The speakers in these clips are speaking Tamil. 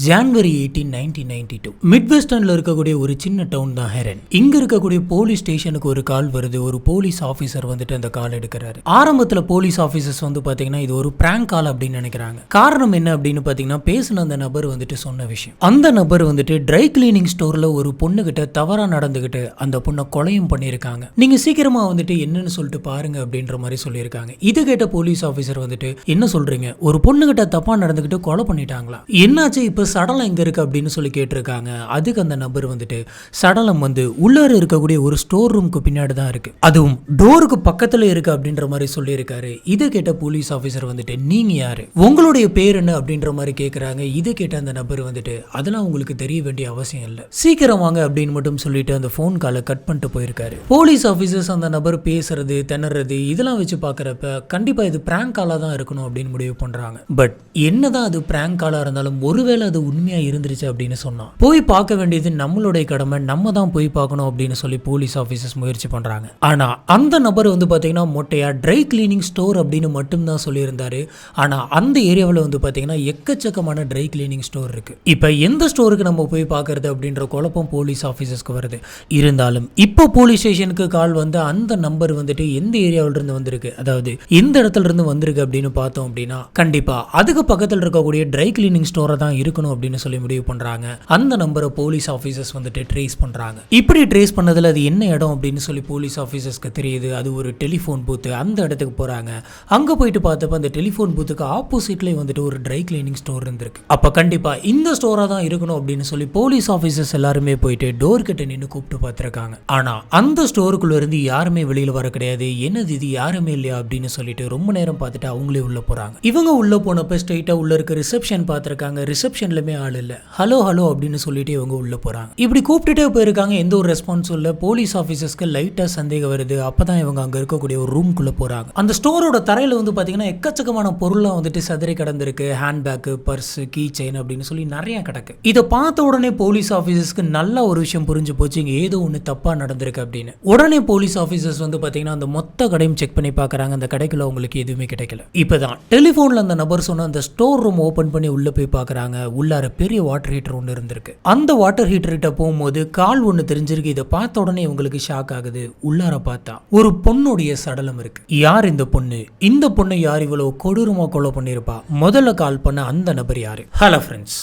ஜான்வரி 18, 1992 மிட்வெஸ்டர்ன்ல இருக்கக்கூடிய ஒரு சின்ன டவுன் தான் ஹெரன். இங்க இருக்கக்கூடிய போலீஸ் ஸ்டேஷனுக்கு ஒரு கால் வருது. ஒரு போலீஸ் ஆபீசர் வந்துட்டு அந்த கால் எடுக்கிறாரு. ஆரம்பத்துல போலீஸ் ஆபீசர்ஸ் வந்து பாத்தீங்கன்னா இது ஒரு பிராங்க் கால் அப்படின்னு நினைக்கிறாங்க. காரணம் என்ன அப்படின்னு பாத்தீங்கன்னா பேசின அந்த நபர் வந்துட்டு சொன்ன விஷயம். அந்த நபர் வந்துட்டு ட்ரை கிளீனிங் ஸ்டோர்ல ஒரு பொண்ணு கிட்ட தவறா நடந்துகிட்டு அந்த பொண்ணை கொலையும் பண்ணிருக்காங்க. நீங்க சீக்கிரமா வந்துட்டு என்னன்னு சொல்லிட்டு பாருங்க அப்படின்ற மாதிரி சொல்லியிருக்காங்க. இது கேட்ட போலீஸ் ஆபீசர் வந்துட்டு என்ன சொல்றீங்க, ஒரு பொண்ணு கிட்ட தப்பா நடந்துகிட்டு கொலை பண்ணிட்டாங்களா, என்னாச்சு, இப்ப சடலம் எங்க இருக்கு அப்படின்னு சொல்லி கேட்டிருக்காங்க. அதுக்கு அந்த நபர் வந்துட்டு சடலம் வந்து உள்ளார இருக்கக்கூடிய ஒரு ஸ்டோர் ரூமுக்கு பின்னாடி தான் இருக்கு, அதுவும் டோருக்கு பக்கத்துல இருக்கு அப்படின்ற மாதிரி சொல்லியிருக்காரு. இதை கேட்ட போலீஸ் ஆபீசர் வந்துட்டு நீங்க யாரு, உங்களுடைய பேர் என்ன அப்படின்ற மாதிரி கேட்கறாங்க. இதை கேட்ட அந்த நபர் வந்துட்டு அதெல்லாம் உங்களுக்கு தெரிய வேண்டிய அவசியம் இல்லை, சீக்கிரம் வாங்க அப்படின்னு மட்டும் சொல்லிட்டு அந்த போன் காலை கட் பண்ணிட்டு போயிருக்காரு. போலீஸ் ஆபீசர்ஸ் அந்த நபர் பேசுறது திணறது இதெல்லாம் வச்சு பாக்குறப்ப கண்டிப்பா இது பிராங்க் காலா தான் இருக்கணும் அப்படின்னு முடிவு பண்றாங்க. பட் என்னதான் அது பிராங்க் காலா இருந்தாலும் ஒருவேளை அது உண்மையா இருந்துருச்சு அப்படின்னு சொன்னா போய் பார்க்க வேண்டியது நம்மளுடைய கடமை, நம்ம தான் போய் பார்க்கணும் அப்படின்னு சொல்லி போலீஸ் ஆபீசர்ஸ் முயற்சி பண்றாங்க. ஆனா அந்த நபர் வந்து பாத்தீங்கன்னா மொட்டையா ட்ரை கிளீனிங் ஸ்டோர் அப்படின்னு மட்டும் தான் சொல்லியிருந்தாரு. ஆனா அந்த ஏரியாவில் வந்து பாத்தீங்கன்னா எக்கச்சக்கமான ட்ரை கிளீனிங் ஸ்டோர் இருக்கு. இப்ப எந்த ஸ்டோருக்கு நம்ம போய் பார்க்கறது அப்படின்ற குழப்பம் போலீஸ் ஆபீசர்ஸ்க்கு வருது. இருந்தாலும் இப்போ போலீஸ் ஸ்டேஷனுக்கு கால் வந்து அந்த நம்பர் வந்துட்டு எந்த ஏரியாவில இருந்து வந்திருக்கு, அதாவது எந்த இடத்துல இருந்து வந்திருக்கு அப்படின்னு பார்த்தோம் அப்படின்னா கண்டிப்பா அதுக்கு பக்கத்தில் இருக்கக்கூடிய ட்ரை கிளீனிங் ஸ்டோரை தான் இருக்கணும் அப்படின்னு சொல்லி முடிவு பண்றாங்க. அந்த நம்பரை போலீஸ் ஆபீசர்ஸ் வந்துட்டு ட்ரேஸ் பண்றாங்க. இப்படி ட்ரேஸ் பண்ணதுல அது என்ன இடம் அப்படின்னு சொல்லி போலீஸ் ஆபீசர்ஸ்க்கு தெரியுது. அது ஒரு டெலிஃபோன் பூத். அந்த இடத்துக்கு போறாங்க. அங்க போயிட்டு பார்த்தப்ப அந்த டெலிஃபோன் பூத்துக்கு ஆப்போசிட்லயே வந்துட்டு ஒரு ட்ரை கிளீனிங் ஸ்டோர் இருந்திருக்கு. அப்ப கண்டிப்பா இந்த ஸ்டோரா தான் இருக்கணும் அப்படின்னு சொல்லி போலீஸ் ஆபீசர்ஸ் எல்லாருமே போயிட்டு டோர் கிட்ட நின்று கூப்பிட்டு பார்த்திருக்காங்க. ஆனா அந்த ஸ்டோருக்குள்ள இருந்து யாருமே வெளியில வர கிடையாது. என்னது இது, யாருமே இல்லையா அப்படின்னு சொல்லிட்டு ரொம்ப நேரம் பார்த்துட்டு அவங்களே உள்ள போறாங்க. இவங்க உள்ள போனப்ப ஸ்ட்ரைட்டா உள்ள இருக்க ரிசப்ஷன் பார்த்திருக்காங்க. ரிசப்ஷன்லமே ஆள் இல்ல. ஹலோ ஹலோ அப்படின்னு சொல்லிட்டு இவங்க உள்ள போறாங்க. இப்படி கூப்பிட்டுட்டே போயிருக்காங்க. எந்த ஒரு ரெஸ்பான்ஸும் இல்ல. போலீஸ் ஆபீசர்ஸ்க்கு லைட்டா சந்தேகம் வருது. அப்பதான் இவங்க அங்க இருக்கக்கூடிய ஒரு ரூம்குள்ள போறாங்க. அந்த ஸ்டோரோட தரையில வந்து பாத்தீங்கன்னா எக்கச்சக்கமான பொருள்லாம் வந்துட்டு சதறி கிடந்திருக்கு. Hand bag, purse, key chain அப்படின்னு சொல்லி நிறைய கிடக்கு. இதை பார்த்த உடனே போலீஸ் ஆபீசர்ஸ்க்கு நல்ல ஒரு விஷயம் புரிஞ்சு போச்சு, இங்க ஏதோ ஒண்ணு தப்பா நடந்திருக்கு அப்படின்னு. உடனே போலீஸ் ஆபீசர்ஸ் வந்து பாத்தீங்கன்னா அந்த மொத்த கடையும் செக் பண்ணி பாக்குறாங்க. அந்த கடைக்குள்ள அவங்களுக்கு எதுவுமே கிடைக்கல. இப்பதான் டெலிபோன்ல அந்த நபர் சொன்ன அந்த ஸ்டோர் ரூம் ஓபன் பண்ணி உள்ள போய் பாக்குறாங்க. உள்ளார பெரிய வாட்டர் ஹீட்டர் ஒன்று இருந்திருக்கு. அந்த வாட்டர் ஹீட்டர் கிட்ட போகும்போது கால் ஒன்று தெரிஞ்சிருக்கு. இதை பார்த்த உடனே இவங்களுக்கு ஷாக் ஆகுது. உள்ளார பார்த்தா ஒரு பொண்ணுடைய சடலம் இருக்கு. யார் இந்த பொண்ணு, இந்த பொண்ணு யார் இவ்வளவு கொடூரமா கொலை பண்ணிருப்பா, முதல்ல கால் பண்ண அந்த நபர் யாரு? ஹலோ ஃப்ரெண்ட்ஸ்,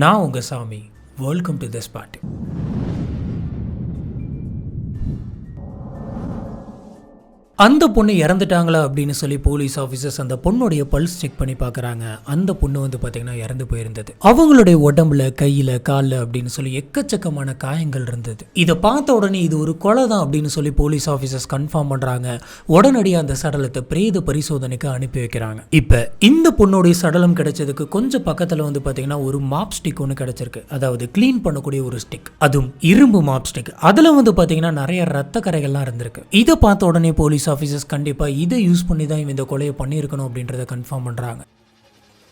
நான் உங்க சாமி. Welcome to the spot. அந்த பொண்ணு இறந்துட்டாங்களா அப்படின்னு சொல்லி போலீஸ் ஆஃபீஸர்ஸ் அந்த பொண்ணுடைய பல்ஸ் செக் பண்ணி பார்க்குறாங்க. அந்த பொண்ணு வந்து பார்த்தீங்கன்னா இறந்து போயிருந்தது. அவங்களுடைய உடம்புல, கையில், காலில் அப்படின்னு சொல்லி எக்கச்சக்கமான காயங்கள் இருந்தது. இதை பார்த்த உடனே இது ஒரு கொலை தான் அப்படின்னு சொல்லி போலீஸ் ஆஃபீஸர்ஸ் கன்ஃபார்ம் பண்ணுறாங்க. உடனடியாக அந்த சடலத்தை பிரேத பரிசோதனைக்கு அனுப்பி வைக்கிறாங்க. இப்போ இந்த பொண்ணுடைய சடலம் கிடைச்சதுக்கு கொஞ்சம் பக்கத்தில் வந்து பார்த்தீங்கன்னா ஒரு மாப் ஸ்டிக் ஒன்று கிடைச்சிருக்கு. அதாவது கிளீன் பண்ணக்கூடிய ஒரு ஸ்டிக், அதுவும் இரும்பு மாப் ஸ்டிக். அதில் வந்து பார்த்தீங்கன்னா நிறைய ரத்த கரைகள்லாம் இருந்திருக்கு. இதை பார்த்த உடனே போலீஸ் ஆஃபீஸர்ஸ் கண்டிப்பா இதை யூஸ் பண்ணி தான் இந்த கொலையை பண்ணியிருக்கணும் அப்படின்றத கன்ஃபார்ம் பண்றாங்க.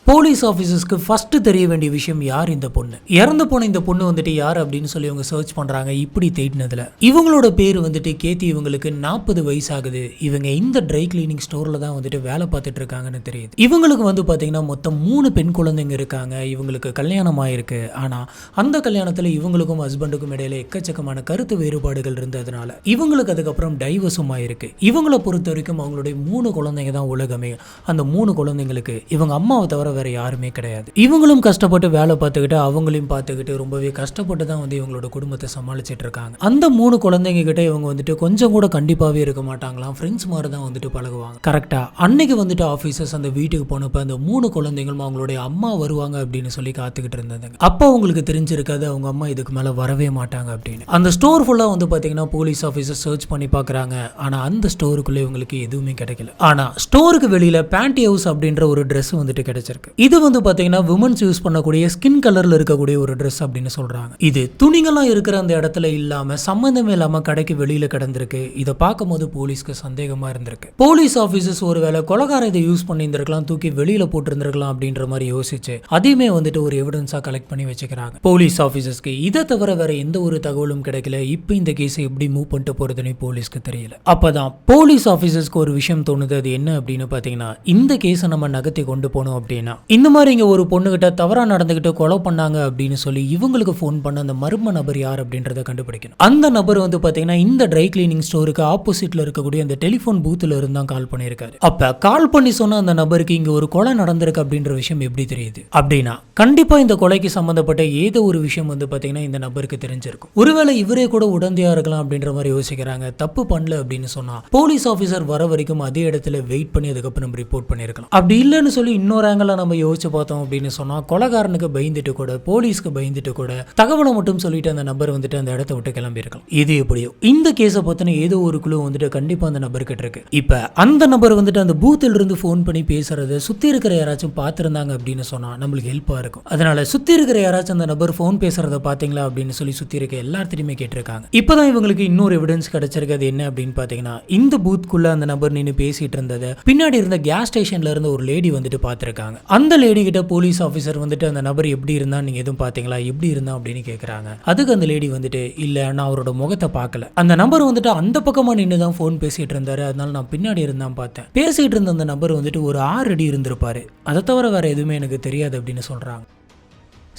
போலீஸ் ஆஃபீஸர்ஸ்க்கு ஃபர்ஸ்ட் தெரிய வேண்டிய விஷயம் யார் இந்த பொண்ணு, இறந்து போன இந்த பொண்ணு வந்துட்டு யார் அப்படின்னு சொல்லி இவங்க சர்ச் பண்றாங்க. இப்படி தேடினதுல இவங்களோட பேர் வந்துட்டு கேத்தி. இவங்களுக்கு 40 வயசு ஆகுது. இவங்க இந்த ட்ரை கிளீனிங் ஸ்டோர்ல தான் வந்துட்டு வேலை பார்த்துட்டு இருக்காங்கன்னு தெரியுது. இவங்களுக்கு வந்து பாத்தீங்கன்னா மொத்தம் 3 பெண் குழந்தைங்க இருக்காங்க. இவங்களுக்கு கல்யாணம் ஆயிருக்கு. ஆனா அந்த கல்யாணத்துல இவங்களுக்கும் ஹஸ்பண்டுக்கும் இடையில எக்கச்சக்கமான கருத்து வேறுபாடுகள் இருந்ததுனால இவங்களுக்கு அதுக்கப்புறம் டைவர்ஸும் ஆயிருக்கு. இவங்களை பொறுத்த வரைக்கும் அவங்களுடைய 3 குழந்தைங்க தான் உலகமே. அந்த 3 குழந்தைங்களுக்கு இவங்க அம்மாவை தவிர வேற யாருமே கிடையாது. இவங்களும் கஷ்டப்பட்டு வேலை பார்த்துக்கிட்டு அவங்களையும் பார்த்துக்கிட்டு ரொம்பவே கஷ்டப்பட்டு தான் வந்து இவங்களோட குடும்பத்தை சமாளிச்சிட்டு இருக்காங்க. அந்த 3 குழந்தைங்க கிட்ட இவங்க வந்துட்டு கொஞ்சம் கூட கண்டிப்பாவே இருக்க மாட்டாங்களாம். ஃப்ரெண்ட்ஸ் மாதிரி தான் வந்துட்டு பழகுவாங்க. கரெக்டா அன்னைக்கு வந்துட்டு ஆபீசர்ஸ் அந்த வீட்டுக்கு போனப்ப அந்த 3 குழந்தைங்களும் அவங்களுடைய அம்மா வருவாங்க அப்படின்னு சொல்லி காத்துக்கிட்டு இருந்தாங்க. அப்போ அவங்களுக்கு தெரிஞ்சிருக்காது அவங்க அம்மா இதுக்கு மேல வரவே மாட்டாங்க அப்படின்னு. அந்த ஸ்டோர் ஃபுல்லா வந்து பாத்தீங்கன்னா போலீஸ் ஆபீசர் சர்ச் பண்ணி பாக்குறாங்க. ஆனா அந்த ஸ்டோருக்குள்ள இவங்களுக்கு எதுவுமே கிடைக்கல. ஆனா ஸ்டோருக்கு வெளியில பேண்டி ஹவுஸ் அப்படின்ற ஒரு ட்ரெஸ் வந்துட்டு கிடைச்சிருக்கு. இது வந்து பாத்தீங்கன்னா விமன்ஸ் யூஸ் பண்ணக்கூடிய ஸ்கின் கலர்ல இருக்கக்கூடிய ஒரு ட்ரெஸ் அப்படின்னு சொல்றாங்க. இது துணிகள்லாம் இருக்கிற அந்த இடத்துல இல்லாம சம்பந்தமே இல்லாம கடைக்கு வெளியில கிடந்திருக்கு. இதை பார்க்கும்போது போலீஸ்க்கு சந்தேகமா இருந்திருக்கு. போலீஸ் ஆபீசர்ஸ் ஒருவேளை கொலைகாரன் இதை யூஸ் பண்ணி இருந்திருக்கலாம், தூக்கி வெளியில போட்டு இருந்திருக்கலாம் அப்படின்ற மாதிரி யோசிச்சு அதையுமே வந்துட்டு ஒரு எவிடன்ஸா கலெக்ட் பண்ணி வச்சுக்கிறாங்க. போலீஸ் ஆபீசர்ஸ்க்கு இதை தவிர வேற எந்த ஒரு தகவலும் கிடைக்கல. இப்போ இந்த கேஸை எப்படி மூவ் பண்ணிட்டு போறதுன்னு போலீஸ்க்கு தெரியல. அப்பதான் போலீஸ் ஆபீசர்ஸ்க்கு ஒரு விஷயம் தோணுது. அது என்ன அப்படின்னு பாத்தீங்கன்னா இந்த கேஸை நம்ம நகர்த்தி கொண்டு போனோம் அப்படின்னா தான். இந்த மாதிரி இங்க ஒரு பொண்ணுகிட்ட தவறா நடந்துகிட்டு கொலை பண்ணாங்க அப்படின்னு சொல்லி இவங்களுக்கு ஃபோன் பண்ண அந்த மர்ம நபர் யார் அப்படின்றத கண்டுபிடிக்கணும். அந்த நபர் வந்து பாத்தீங்கன்னா இந்த ட்ரை கிளீனிங் ஸ்டோருக்கு ஆப்போசிட்ல இருக்கக்கூடிய அந்த டெலிபோன் பூத்துல இருந்து தான் கால் பண்ணியிருக்காரு. அப்ப கால் பண்ணி சொன்ன அந்த நபருக்கு இங்க ஒரு கொலை நடந்திருக்கு அப்படின்ற விஷயம் எப்படி தெரியுது அப்படின்னா கண்டிப்பா இந்த கொலைக்கு சம்பந்தப்பட்ட ஏதோ ஒரு விஷயம் வந்து பாத்தீங்கன்னா இந்த நபருக்கு தெரிஞ்சிருக்கும். ஒருவேளை இவரே கூட உடந்தையா இருக்கலாம் அப்படின்ற மாதிரி யோசிக்கிறாங்க. தப்பு பண்ணல அப்படின்னு சொன்னா போலீஸ் ஆபீசர் வர வரைக்கும் அதே இடத்துல வெயிட் பண்ணி அதுக்கப்புறம் ரிப்போர்ட் பண்ணிருக்கலாம். அப்படி இல்லைன்னு சொல்லி இன்னொரு ஆங்கிள் நம்ம யோசிச்சு பார்த்தோம் அப்படின்னு சொன்னா கொலைகாரனுக்கு பயந்துட்டு கூட போலீஸ்க்கு பயந்துட்டு கூட தகவலை மட்டும் சொல்லிட்டு அந்த நபர் வந்துட்டு அந்த இடத்த விட்டு கிளம்பி இருக்கலாம். இது எப்படியோ இந்த கேஸை பத்தின ஏதோ ஒரு குழு வந்துட்டு கண்டிப்பா அந்த நபர்கிட்ட இருக்கு. இப்ப அந்த நபர் வந்துட்டு அந்த பூத்தில் இருந்து போன் பண்ணி பேசுறத சுத்தி இருக்கிற யாராச்சும் பார்த்திருந்தாங்க அப்படின்னு சொன்னா நம்மளுக்கு ஹெல்ப்பா இருக்கும். அதனால சுத்தி இருக்கிற யாராச்சும் அந்த நபர் போன் பேசுறத பாத்தீங்களா அப்படின்னு சொல்லி சுத்தி இருக்க எல்லாத்தையுமே கேட்டிருக்காங்க. இப்பதான் இவங்களுக்கு இன்னொரு எவிடன்ஸ் கிடைச்சிருக்கு. அது என்ன அப்படின்னு பாத்தீங்கன்னா இந்த பூத்குள்ள அந்த நபர் நின்று பேசிட்டு இருந்ததை பின்னாடி இருந்த கேஸ் ஸ்டேஷன்ல இருந்து ஒரு லேடி வந்துட்டு பார்த்திருக்காங்க. அந்த லேடி கிட்ட போலீஸ் ஆபீசர் வந்துட்டு அந்த நபர் எப்படி இருந்தா நீங்க எதுவும் பாத்தீங்களா எப்படி இருந்தா அப்படின்னு கேக்குறாங்க. அதுக்கு அந்த லேடி வந்துட்டு இல்ல நான் அவரோட முகத்தை பார்க்கல, அந்த நபர் வந்துட்டு அந்த பக்கமா நின்று தான் போன் பேசிட்டு இருந்தாரு, அதனால நான் பின்னாடி இருந்தான் பார்த்தேன். பேசிட்டு இருந்த அந்த நபர் வந்துட்டு ஒரு 6 அடி இருந்திருப்பாரு, அதை தவிர வேற எதுவுமே எனக்கு தெரியாது அப்படின்னு சொல்றாங்க.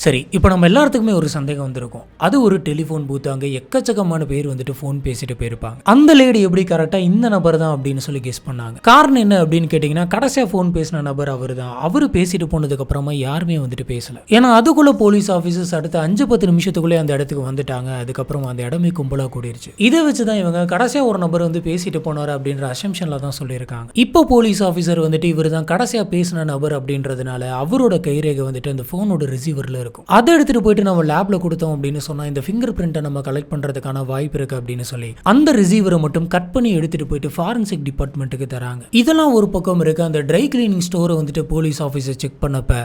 சரி, இப்போ நம்ம எல்லாத்துக்குமே ஒரு சந்தேகம் வந்திருக்கும். அது ஒரு டெலிஃபோன் பூத், அங்கே எக்கச்சக்கமான பேர் வந்துட்டு ஃபோன் பேசிட்டு போயிருப்பாங்க. அந்த லேடி எப்படி கரெக்டாக இந்த நபர் தான் அப்படின்னு சொல்லி கெஸ் பண்ணாங்க. காரணம் என்ன அப்படின்னு கேட்டிங்கன்னா கடைசியாக ஃபோன் பேசின நபர் அவர் தான். அவர் பேசிட்டு போனதுக்கு அப்புறமா யாருமே வந்துட்டு பேசல. ஏன்னா அதுக்குள்ள போலீஸ் ஆஃபீஸர்ஸ் அடுத்த 5-10 நிமிஷத்துக்குள்ளே அந்த இடத்துக்கு வந்துட்டாங்க. அதுக்கப்புறம் அந்த இடமே கும்பலாக கூடிருச்சு. இதை வச்சு தான் இவங்க கடைசியாக ஒரு நபர் வந்து பேசிட்டு போனார் அப்படின்ற அசம்ஷன்ல தான் சொல்லியிருக்காங்க. இப்போ போலீஸ் ஆஃபீஸர் வந்துட்டு இவர் தான் கடைசியாக பேசின நபர் அப்படின்றதுனால அவரோட கைரேகை வந்துட்டு அந்த ஃபோனோட ரிசீவர்ல இருக்கும். அதை எடுத்துட்டு போயிட்டு நம்ம லேப்ல கொடுத்தோம் அப்படின்னு சொன்னா இந்த ஃபிங்கர் பிரிண்ட்டை நம்ம கலெக்ட் பண்றதுக்கான வாய்ப்பு இருக்கு அப்படின்னு சொல்லி அந்த ரிசீவரை மட்டும் கட் பண்ணி எடுத்துட்டு போயிட்டு ஃபாரன்சிக் டிபார்ட்மெண்ட்டுக்கு தராங்க. இதெல்லாம் ஒரு பக்கம் இருக்கு. அந்த ட்ரை கிளீனிங் ஸ்டோரை வந்துட்டு போலீஸ் ஆஃபீஸர் செக் பண்ணப்ப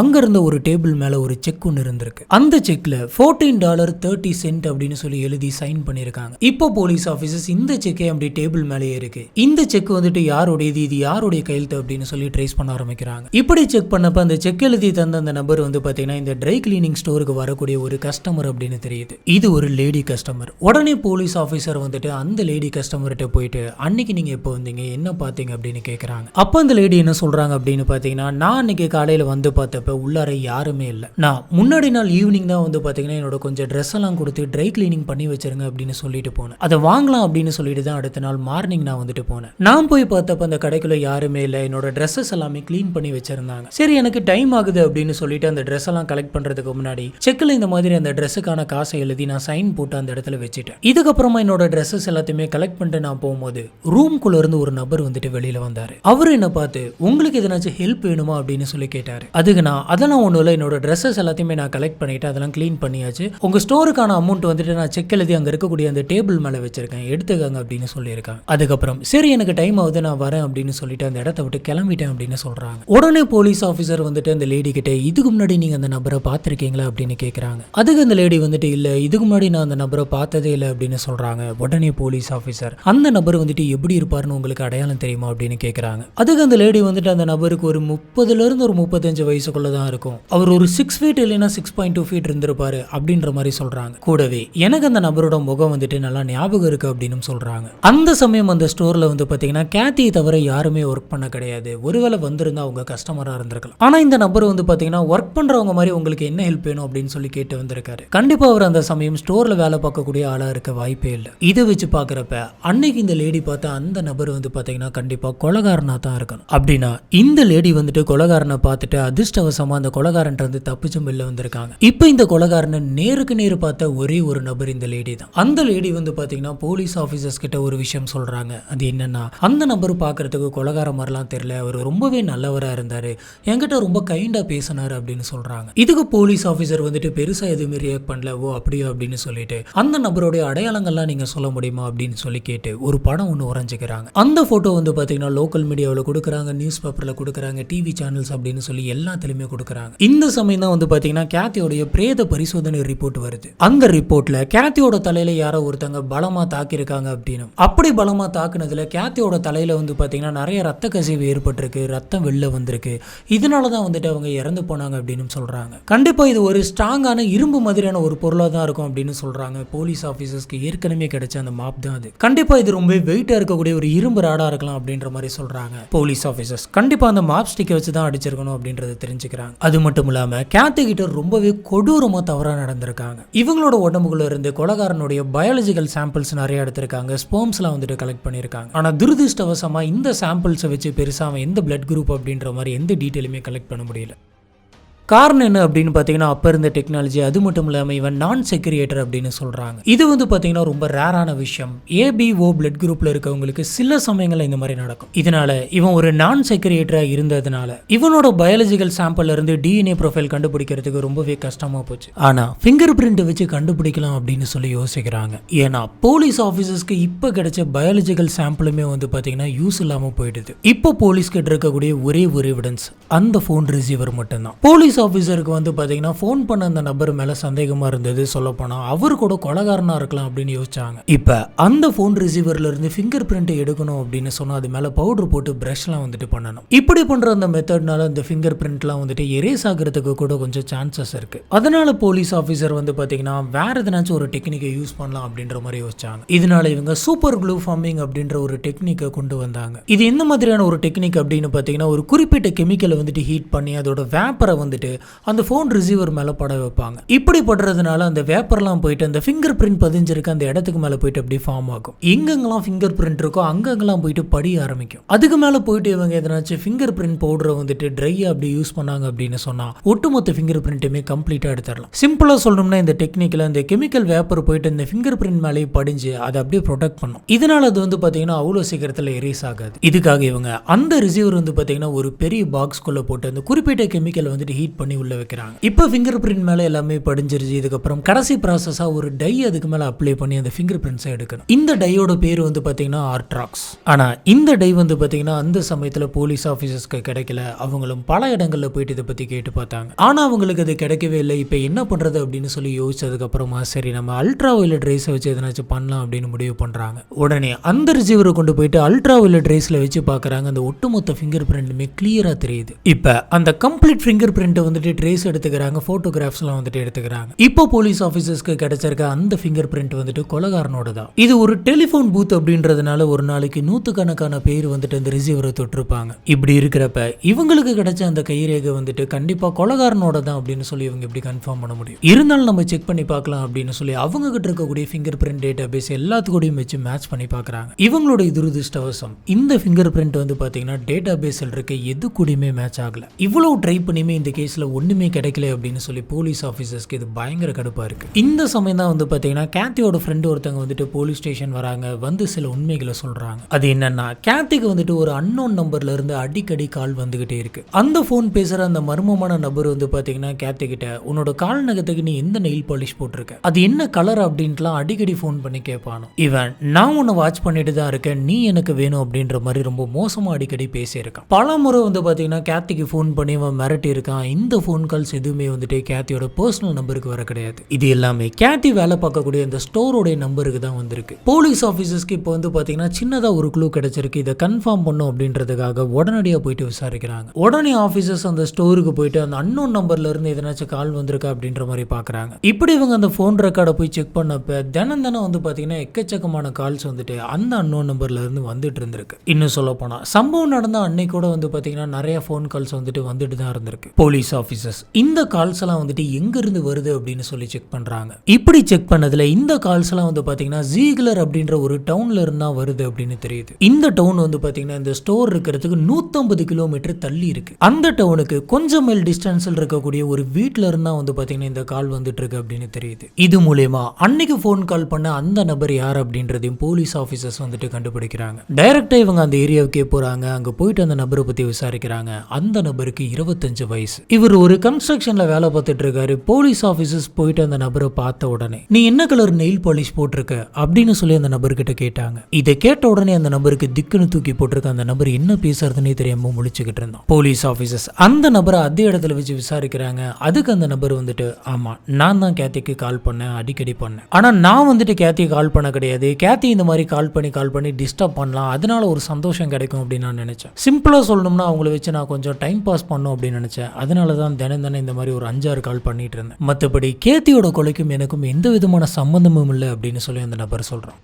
அங்க இருந்த ஒரு டேபிள் மேல ஒரு செக் ஒன்று இருந்திருக்கு. அந்த செக்ல $14.30 அப்படின்னு சொல்லி எழுதி சைன் பண்ணிருக்காங்க. இப்போ போலீஸ் ஆஃபீஸர்ஸ் இந்த செக்கே அப்படி டேபிள் மேலேயே இருக்கு. இந்த செக் வந்துட்டு யாருடையது, இது யாருடைய கையெழுத்து அப்படின்னு சொல்லி ட்ரேஸ் பண்ண ஆரம்பிக்கிறாங்க. இப்படி செக் பண்ணப்ப அந்த செக் எழுதி தந்த அந்த நபர் வந்து பாத்தீங்கன்னா இந்த ட்ரை கிளீனிங் ஸ்டோருக்கு வரக்கூடிய ஒரு கஸ்டமர் அப்படின்னு தெரியுது. இது ஒரு லேடி கஸ்டமர். உடனே போலீஸ் ஆஃபீஸர் வந்துட்டு அந்த லேடி கஸ்டமர்கிட்ட போயிட்டு அன்னைக்கு நீங்க எப்போ வந்தீங்க, என்ன பார்த்தீங்க அப்படின்னு கேட்கறாங்க. அப்ப அந்த லேடி என்ன சொல்றாங்க அப்படின்னு பாத்தீங்கன்னா நான் அன்னைக்கு காலையில வந்து பார்த்தப்ப உள்ளார யாருமே இல்லை, நான் முன்னாடி நாள் ஈவினிங் தான் வந்து பாத்தீங்கன்னா என்னோட கொஞ்சம் ட்ரெஸ் எல்லாம் கொடுத்து ட்ரை கிளீனிங் பண்ணி வச்சிருங்க அப்படின்னு சொல்லிட்டு போனேன். அதை வாங்கலாம் அப்படின்னு சொல்லிட்டு தான் அடுத்த நாள் மார்னிங் நான் வந்துட்டு போனேன். நான் போய் பார்த்தப்ப அந்த கடைக்குள்ள யாருமே இல்லை, என்னோட ட்ரெஸ்ஸஸ் எல்லாமே கிளீன் பண்ணி வச்சிருந்தாங்க. சரி எனக்கு டைம் ஆகுது அப்படின்னு சொல்லிட்டு அந்த ட்ரெஸ் எல்லாம் கலெக்ட் பண்றதுக்கு முன்னாடி செக்ல இந்த மாதிரி அந்த ட்ரெஸ்ஸுக்கான காசை எழுதி நான் சைன் போட்டு அந்த இடத்துல வச்சுட்டேன். இதுக்கப்புறமா என்னோட ட்ரெஸ்ஸஸ் எல்லாத்தையுமே கலெக்ட் பண்ணிட்டு நான் போகும்போது ரூம்குள்ள இருந்து ஒரு நபர் வந்துட்டு வெளியில வந்தாரு. அவரு என்ன பார்த்து உங்களுக்கு எதனாச்சும் ஹெல்ப் வேணுமா அப்படின்னு சொல்லி கேட்டாரு. அதுக்கு நான் அதெல்லாம் ஒன்றும் இல்லை, என்னோட ட்ரெஸ்ஸஸ் எல்லாத்தையுமே நான் கலெக்ட் பண்ணிட்டு அதெல்லாம் கிளீன் பண்ணியாச்சு, உங்க ஸ்டோருக்கான அமௌண்ட் வந்துட்டு நான் செக் எழுதி அங்க இருக்கக்கூடிய அந்த டேபிள் மேல வச்சிருக்கேன், எடுத்துக்கங்க அப்படின்னு சொல்லியிருக்காங்க. அதுக்கப்புறம் சரி எனக்கு டைம் ஆகுது நான் வரேன் அப்படின்னு சொல்லிட்டு அந்த இடத்த விட்டு கிளம்பிட்டேன் அப்படின்னு சொல்றாங்க. உடனே போலீஸ் ஆஃபீஸர் வந்துட்டு அந்த லேடி கிட்ட இதுக்கு முன்னாடி நீங்க அந்த நபரை பார்த்திருக்கீங்களா அப்படின்னு கேட்குறாங்க. அதுக்கு அந்த லேடி வந்துட்டு இல்லை இதுக்கு முன்னாடி நான் அந்த நபரை பார்த்ததே இல்லை அப்படின்னு சொல்றாங்க. உடனே போலீஸ் ஆஃபீஸர் அந்த நபர் வந்துட்டு எப்படி இருப்பாருன்னு உங்களுக்கு அடையாளம் தெரியுமா அப்படின்னு கேட்குறாங்க. அதுக்கு அந்த லேடி வந்துட்டு அந்த நபருக்கு ஒரு 30லேருந்து ஒரு 35 வயசுக்குள்ள தான் இருக்கும், அவர் ஒரு 6 feet இல்லைன்னா 6.2 feet இருந்திருப்பாரு அப்படின்ற மாதிரி சொல்றாங்க. கூடவே எனக்கு அந்த நபரோட முகம் வந்துட்டு நல்லா ஞாபகம் இருக்கு அப்படின்னு சொல்றாங்க. அந்த சமயம் அந்த ஸ்டோர்ல வந்து பாத்தீங்கன்னா கேத்தியை தவிர யாருமே ஒர்க் பண்ண கிடையாது, ஒருவேளை வந்திருந்தா அவங்க கஸ்டமரா இருந்திருக்கலாம். ஆனா இந்த நபர் வந்து பாத்தீங்கன்னா ஒர்க் பண்றவங்க மாதிரி உங்களுக்கு என்ன ஹெல்ப் வேணும் அப்படின்னு சொல்லி கேட்டு வந்திருக்காரு. கண்டிப்பா அவர் அந்த சமயம் ஸ்டோர்ல வேலை பார்க்கக்கூடிய ஆளா இருக்க வாய்ப்பே இல்லை. இதை வச்சு பாக்குறப்ப அன்னைக்கு இந்த லேடி பார்த்தா அந்த நபர் வந்து பாத்தீங்கன்னா கண்டிப்பா கொலைகாரனா தான் இருக்கணும். அப்படின்னா இந்த லேடி வந்துட்டு கொலைகாரனை பார்த்துட்டு அதிர்ஷ்டவசமா அந்த கொலைகாரன் வந்து தப்பிச்சும் வெளில வந்திருக்காங்க. இப்ப இந்த கொலைகாரனை நேருக்கு நேரு பார்த்த ஒரே ஒரு நபர் இந்த லேடி தான். அந்த லேடி வந்து பாத்தீங்கன்னா போலீஸ் ஆபீசர்ஸ் கிட்ட ஒரு விஷயம் சொல்றாங்க. அது என்னன்னா அந்த நபர் பாக்குறதுக்கு கொலைகார மாதிரிலாம் தெரியல, அவர் ரொம்பவே நல்லவரா இருந்தாரு, என்கிட்ட ரொம்ப கைண்டா பேசினாரு அப்படின்னு சொல்றாங்க. இதுக்கு போலீஸ் ஆஃபீஸர் வந்துட்டு பெருசா எதுவுமே ரியாக்ட் பண்ணல. ஓ அப்படியோ அப்படின்னு சொல்லிட்டு அந்த நபருடைய அடையாளங்கள்லாம் நீங்க சொல்ல முடியுமா அப்படின்னு சொல்லி கேட்டு ஒரு படம் ஒன்று வரைஞ்சிக்கிறாங்க. அந்த போட்டோ வந்து பாத்தீங்கன்னா லோக்கல் மீடியாவில் கொடுக்குறாங்க, நியூஸ் பேப்பர்ல கொடுக்குறாங்க, டிவி சேனல்ஸ் அப்படின்னு சொல்லி எல்லாத்துலயுமே கொடுக்குறாங்க. இந்த சமயம் தான் வந்து பாத்தீங்கன்னா கேத்தியோடைய பிரேத பரிசோதனை ரிப்போர்ட் வருது. அந்த ரிப்போர்ட்ல கேத்தியோட தலையில யாரோ ஒருத்தங்க பலமா தாக்கியிருக்காங்க அப்படின்னு. அப்படி பலமா தாக்குனதுல கேத்தியோட தலையில வந்து பாத்தீங்கன்னா நிறைய ரத்த கசிவு ஏற்பட்டிருக்கு, ரத்தம் வெளில வந்திருக்கு, இதனாலதான் வந்துட்டு அவங்க இறந்து போனாங்க அப்படின்னு சொல்றாங்க. கண்டிப்பா இது ஒரு ஸ்ட்ராங்கான இரும்பு மாதிரியான ஒரு பொருளா தான் இருக்கும் அப்படின்னு சொல்றாங்க. போலீஸ் ஆபீசர்ஸ்க்கு ஏற்கனவே கிடைச்ச அந்த மாப் தான் அது. கண்டிப்பா இது ரொம்ப வெயிட்டா இருக்கக்கூடிய ஒரு இரும்பு ராடா இருக்கலாம் அப்படின்ற மாதிரி சொல்றாங்க போலீஸ் ஆபீசர்ஸ். கண்டிப்பா அந்த மாப் ஸ்டிக்கை வச்சு தான் அடிச்சிருக்கணும் அப்படின்றத தெரிஞ்சுக்கிறாங்க. அது மட்டும் இல்லாம கேத்தி கிட்ட ரொம்பவே கொடூரமா தவறா நடந்திருக்காங்க. இவங்களோட உடம்புக்குள்ள இருந்து கொலைகாரனுடைய பயாலஜிக்கல் சாம்பிள்ஸ் நிறைய எடுத்திருக்காங்க. ஸ்பெர்ம்ஸ்லாம் வந்துட்டு கலெக்ட் பண்ணிருக்காங்க. ஆனா துரதிர்ஷ்டவசமா இந்த சாம்பிள்ஸை வச்சு பெருசா அவன் எந்த பிளட் குரூப் அப்படின்ற மாதிரி எந்த டீட்டெயிலுமே கலெக்ட் பண்ண முடியல. காரணம் என்ன அப்படின்னு பார்த்தீங்கன்னா அப்போ இருந்த டெக்னாலஜி. அது மட்டும் இல்லாமல் இவன் நான் செக்ரியேட்டர் அப்படின்னு சொல்கிறாங்க. இது வந்து பார்த்தீங்கன்னா ரொம்ப ரேரான விஷயம். ஏபிஓ பிளட் குரூப்பில் இருக்கவங்களுக்கு சில சமயங்களில் இந்த மாதிரி நடக்கும். இதனால இவன் ஒரு நான் செக்ரியேட்டராக இருந்ததுனால இவனோட பயாலஜிக்கல் சாம்பிள்ல இருந்து டிஎன்ஏ ப்ரொஃபைல் கண்டுபிடிக்கிறதுக்கு ரொம்பவே கஷ்டமாக போச்சு. ஆனால் ஃபிங்கர் பிரிண்ட் வச்சு கண்டுபிடிக்கலாம் அப்படின்னு சொல்லி யோசிக்கிறாங்க. ஏன்னா போலீஸ் ஆஃபீஸர்ஸ்க்கு இப்போ கிடைச்ச பயாலஜிக்கல் சாம்பிளுமே வந்து பார்த்தீங்கன்னா யூஸ் இல்லாமல் போயிடுது. இப்போ போலீஸ் கிட்ட இருக்கக்கூடிய ஒரே ஒரு எவிடன்ஸ் அந்த ஃபோன் ரிசீவர் மட்டும்தான். போலீஸ் ஆஃபீஸருக்கு வந்து பார்த்தீங்கன்னா ஃபோன் பண்ண அந்த நபர் மேலே சந்தேகமாக இருந்தது. சொல்லப்போனால் அவர் கூட கொலைகாரனாக இருக்கலாம் அப்படின்னு யோசிச்சாங்க. இப்போ அந்த ஃபோன் ரிசீவர்ல இருந்து ஃபிங்கர் பிரிண்ட் எடுக்கணும் அப்படின்னு சொன்னால் அது மேலே பவுடர் போட்டு ப்ரஷ்லாம் வந்துட்டு பண்ணணும். இப்படி பண்ணுற அந்த மெத்தட்னால இந்த ஃபிங்கர் பிரிண்ட்லாம் வந்துட்டு எரேஸ் ஆகிறதுக்கு கூட கொஞ்சம் சான்சஸ் இருக்கு. அதனால போலீஸ் ஆஃபீஸர் வந்து பார்த்தீங்கன்னா வேற எதனாச்சும் ஒரு டெக்னிக்கை யூஸ் பண்ணலாம் அப்படின்ற மாதிரி யோசிச்சாங்க. இதனால இவங்க சூப்பர் க்ளூ ஃபார்மிங் அப்படின்ற ஒரு டெக்னிக்கை கொண்டு வந்தாங்க. இது எந்த மாதிரியான ஒரு டெக்னிக் அப்படின்னு பார்த்தீங்கன்னா ஒரு குறிப்பிட்ட கெமிக்கலை வந்துட்டு ஹீட் பண்ணி அதோட வேப்பரை வந்துட்டு அந்த போன் ரிசீவர் மேல பட வைப்பாங்க. இப்படி படுறதுனால அந்த வேப்பர்லாம் போயிட்டு அந்த ஃபிங்கர் பிரிண்ட் பதிஞ்சிருக்க அந்த இடத்துக்கு மேல போயிட்டு அப்படி ஃபார்ம் ஆகும். எங்கெங்கெல்லாம் ஃபிங்கர் பிரிண்ட் இருக்கோ அங்கெங்கெல்லாம் போயிட்டு படிய ஆரம்பிக்கும். அதுக்கு மேல போயிட்டு இவங்க எதனாச்சும் ஃபிங்கர் பிரிண்ட் பவுடரை வந்துட்டு ட்ரையா அப்படி யூஸ் பண்ணாங்க அப்படின்னு சொன்னா ஒட்டுமொத்த ஃபிங்கர் பிரிண்ட்டுமே கம்ப்ளீட்டா எடுத்துடலாம். சிம்பிளா சொல்லணும்னா இந்த டெக்னிக்ல அந்த கெமிக்கல் வேப்பர் போயிட்டு இந்த ஃபிங்கர் பிரிண்ட் மேலே படிஞ்சு அதை அப்படியே ப்ரொடெக்ட் பண்ணும். இதனால அது வந்து பாத்தீங்கன்னா அவ்வளவு சீக்கிரத்துல எரேஸ் ஆகாது. இதுக்காக இவங்க அந்த ரிசீவர் வந்து பாத்தீங்கன்னா ஒரு பெரிய பாக்ஸ்குள்ள போட்டு அந்த குறிப்பிட்ட கெமிக்கல் வந்துட்டு ஹீட் பண்ணி உள்ள வைக்கிறாங்க. இப்போ ஃபிங்கர் பிரிண்ட் மேல எல்லாமே படிஞ்சிருச்சு. இதுக்கப்புறம் கடைசி ப்ராசஸா ஒரு டை அதுக்கு மேல அப்ளை பண்ணி அந்த ஃபிங்கர் பிரிண்ட்ஸை எடுக்கணும். இந்த டையோட பேர் வந்து பாத்தீங்கன்னா ஆர்ட்ராக்ஸ். ஆனா இந்த டை வந்து பாத்தீங்கன்னா அந்த சமயத்துல போலீஸ் ஆபீசர்ஸ்க்கு கிடைக்கல. அவங்களும் பல இடங்கள்ல போயிட்டு இதை பத்தி கேட்டு பார்த்தாங்க. ஆனா அவங்களுக்கு அது கிடைக்கவே இல்லை. இப்போ என்ன பண்றது அப்படின்னு சொல்லி யோசிச்சதுக்கு அப்புறமா சரி நம்ம அல்ட்ரா வயலட் ரேஸை வச்சு எதனாச்சும் பண்ணலாம் அப்படின்னு முடிவு பண்றாங்க. உடனே அந்த ரிசீவரை கொண்டு போயிட்டு அல்ட்ரா வயலட் ரேஸ்ல வச்சு பாக்குறாங்க. அந்த ஒட்டுமொத்த ஃபிங்கர் பிரிண்ட்டுமே கிளியரா தெரியுது. இப்போ அந்த கம்ப்ளீட் ஃபிங்கர் பிரிண்ட் வந்துட்டு ட்ரேஸ் எடுத்துக்கிறாங்க. போட்டோகிராஃப்ஸ்லாம் வந்துட்டு எடுத்துக்கிறாங்க. இப்போ போலீஸ் ஆஃபீஸர்ஸ்க்கு கிடைச்சிருக்க அந்த ஃபிங்கர் பிரிண்ட் வந்துட்டு கொலைகாரனோட தான். இது ஒரு டெலிஃபோன் பூத் அப்படின்றதுனால ஒரு நாளைக்கு நூற்றுக்கணக்கான பேர் வந்துட்டு அந்த ரிசீவரை தொட்டிருப்பாங்க. இப்படி இருக்கிறப்ப இவங்களுக்கு கிடைச்ச அந்த கைரேகை வந்துட்டு கண்டிப்பா கொலைகாரனோட தான் அப்படின்னு சொல்லி இவங்க எப்படி கன்ஃபார்ம் பண்ண முடியும்? இருந்தாலும் நம்ம செக் பண்ணி பார்க்கலாம் அப்படின்னு சொல்லி அவங்க கிட்ட இருக்கக்கூடிய ஃபிங்கர் பிரிண்ட் டேட்டா பேஸ் எல்லாத்துக்கூடையும் வச்சு மேட்ச் பண்ணி பார்க்குறாங்க. இவங்களோட துரதிர்ஷ்டவசம் இந்த ஃபிங்கர் பிரிண்ட் வந்து பார்த்தீங்கன்னா டேட்டா பேஸில் இருக்க எது கூடயுமே மேட்ச் ஆகல. இவ்வளவு ட்ரை பண்ணியுமே இந்த கேஸில் ஒன்றுமே கிடைக்கல அப்படின்னு சொல்லி போலீஸ் ஆஃபீஸர்ஸ்க்கு இது பயங்கர கடுப்பா இருக்கு. இந்த சமயம் தான் வந்து பாத்தீங்கன்னா கேத்தியோட ஃப்ரெண்ட் ஒருத்தங்க வந்துட்டு போலீஸ் ஸ்டேஷன் வராங்க. வந்து சில உண்மைகளை சொல்றாங்க. அது என்னன்னா கேத்திக்கு வந்துட்டு ஒரு அன்னோன் நம்பர்ல இருந்து அடிக்கடி கால் வந்துகிட்டே இருக்கு. அந்த போன் பேசுற அந்த மர்மமான நபர் வந்து பாத்தீங்கன்னா கேத்தி கிட்ட உன்னோட கால் நகத்துக்கு நீ எந்த நெயில் பாலிஷ் போட்டிருக்க, அது என்ன கலர் அப்படின்ட்டுலாம் அடிக்கடி போன் பண்ணி கேட்பானோ. இவன் நான் உன்னை வாட்ச் பண்ணிட்டு தான் இருக்கேன், நீ எனக்கு வேணும் அப்படின்ற மாதிரி ரொம்ப மோசமா அடிக்கடி பேசியிருக்கான். பல முறை வந்து பாத்தீங்கன்னா கேத்திக்கு போன் பண்ணி அவன் மிரட்டி இருக்கான். இந்த போன் கால்ஸ் எதுவுமே வந்துட்டு கேத்தியோட பர்சனல் நம்பருக்கு வர கிடையாது. இது எல்லாமே கேத்தி வேலை பார்க்கக்கூடிய அந்த ஸ்டோரோட நம்பருக்கு தான் வந்திருக்கு. போலீஸ் ஆஃபீஸர்ஸ்க்கு இப்போ வந்து பாத்தீங்கன்னா சின்னதா ஒரு க்ளூ கிடைச்சிருக்கு. இதை கன்ஃபார்ம் பண்ணும் அப்படின்றதுக்காக உடனடியாக போயிட்டு விசாரிக்கிறாங்க. உடனே ஆஃபீஸர்ஸ் அந்த ஸ்டோருக்கு போயிட்டு அந்த அன்னோன் நம்பர்ல இருந்து எதனாச்சும் கால் வந்திருக்கா அப்படின்ற மாதிரி பாக்குறாங்க. இப்படி இவங்க அந்த போன் ரெக்கார்டை போய் செக் பண்ணப்ப தினம் வந்து பாத்தீங்கன்னா எக்கச்சக்கமான கால்ஸ் வந்துட்டு அந்த அன்னோன் நம்பர்ல இருந்து வந்துட்டு இருந்திருக்கு. இன்னும் சொல்ல போனா சம்பவம் நடந்த அன்னைக்கு கூட வந்து பாத்தீங்கன்னா நிறைய போன் கால்ஸ் வந்துட்டு தான் இருந்திருக்கு. போலீஸ் ஆஃபீஸர்ஸ் இந்த கால்ஸ் எல்லாம் வந்துட்டு எங்க இருந்து வருது அப்படின்னு சொல்லி செக் பண்றாங்க. இப்படி செக் பண்ணதுல இந்த கால்ஸ் எல்லாம் வந்து பாத்தீங்கன்னா ஜீக்லர் அப்படின்ற ஒரு டவுன்ல இருந்தா வருது அப்படின்னு தெரியுது. இந்த டவுன் வந்து பாத்தீங்கன்னா இந்த ஸ்டோர் இருக்கிறதுக்கு 150 கிலோமீட்டர் தள்ளி இருக்கு. அந்த டவுனுக்கு கொஞ்சம் மைல் டிஸ்டன்ஸ்ல இருக்கக்கூடிய ஒரு வீட்ல இருந்தா வந்து பாத்தீங்கன்னா இந்த கால் வந்துட்டு இருக்கு அப்படின்னு தெரியுது. இது மூலமா அன்னைக்கு போன் கால் பண்ண அந்த நபர் யார் அப்படின்றதையும் போலீஸ் ஆபீசர்ஸ் வந்துட்டு கண்டுபிடிக்கிறாங்க. டைரக்டா இவங்க அந்த ஏரியாவுக்கே போறாங்க. அங்க போயிட்டு அந்த நபரை பத்தி விசாரிக்கிறாங்க. அந்த நபருக்கு 25 வயசு. இவர் ஒரு கன்ஸ்ட்ரக்ஷன்ல வேலை பார்த்துட்டு இருக்காரு. போலீஸ் ஆபீசர்ஸ் போயிட்டு அந்த நபரை பார்த்த உடனே நீ என்ன கலர் நெயில் பாலிஷ் போட்டிருக்க அப்படின்னு சொல்லி அந்த நபர்கிட்ட கேட்டாங்க. இதை கேட்ட உடனே அந்த நபருக்கு திக்குன்னு தூக்கி போட்டிருக்க. அந்த நபர் என்ன பேசுறதுன்னே தெரியாம முழிச்சுக்கிட்டு இருந்தான். போலீஸ் ஆபீசர்ஸ் அந்த நபரை அதே இடத்துல வச்சு விசாரிக்கிறாங்க. அதுக்கு அந்த நபர் வந்துட்டு ஆமா நான் தான் கேத்திக்கு கால் பண்ணேன், அடிக்கடி பண்ணேன். ஆனா நான் வந்துட்டு கேத்தியை கால் பண்ண கிடையாது. கேத்தி இந்த மாதிரி கால் பண்ணி டிஸ்டர்ப் பண்ணலாம், அதனால ஒரு சந்தோஷம் கிடைக்கும் அப்படின்னு நான் நினைச்சேன். சிம்பிளா சொல்லணும்னா அவங்கள வச்சு நான் கொஞ்சம் டைம் பாஸ் பண்ணும் அப்படின்னு நினைச்சேன். அதனால அதனால தான் தினம் இந்த மாதிரி ஒரு 5-6 கால் பண்ணிட்டு இருந்தேன். மற்றபடி கேத்தியோட கொலைக்கும் எனக்கும் எந்த விதமான சம்பந்தமும் இல்லை அப்படின்னு சொல்லி அந்த நபர் சொல்கிறான்.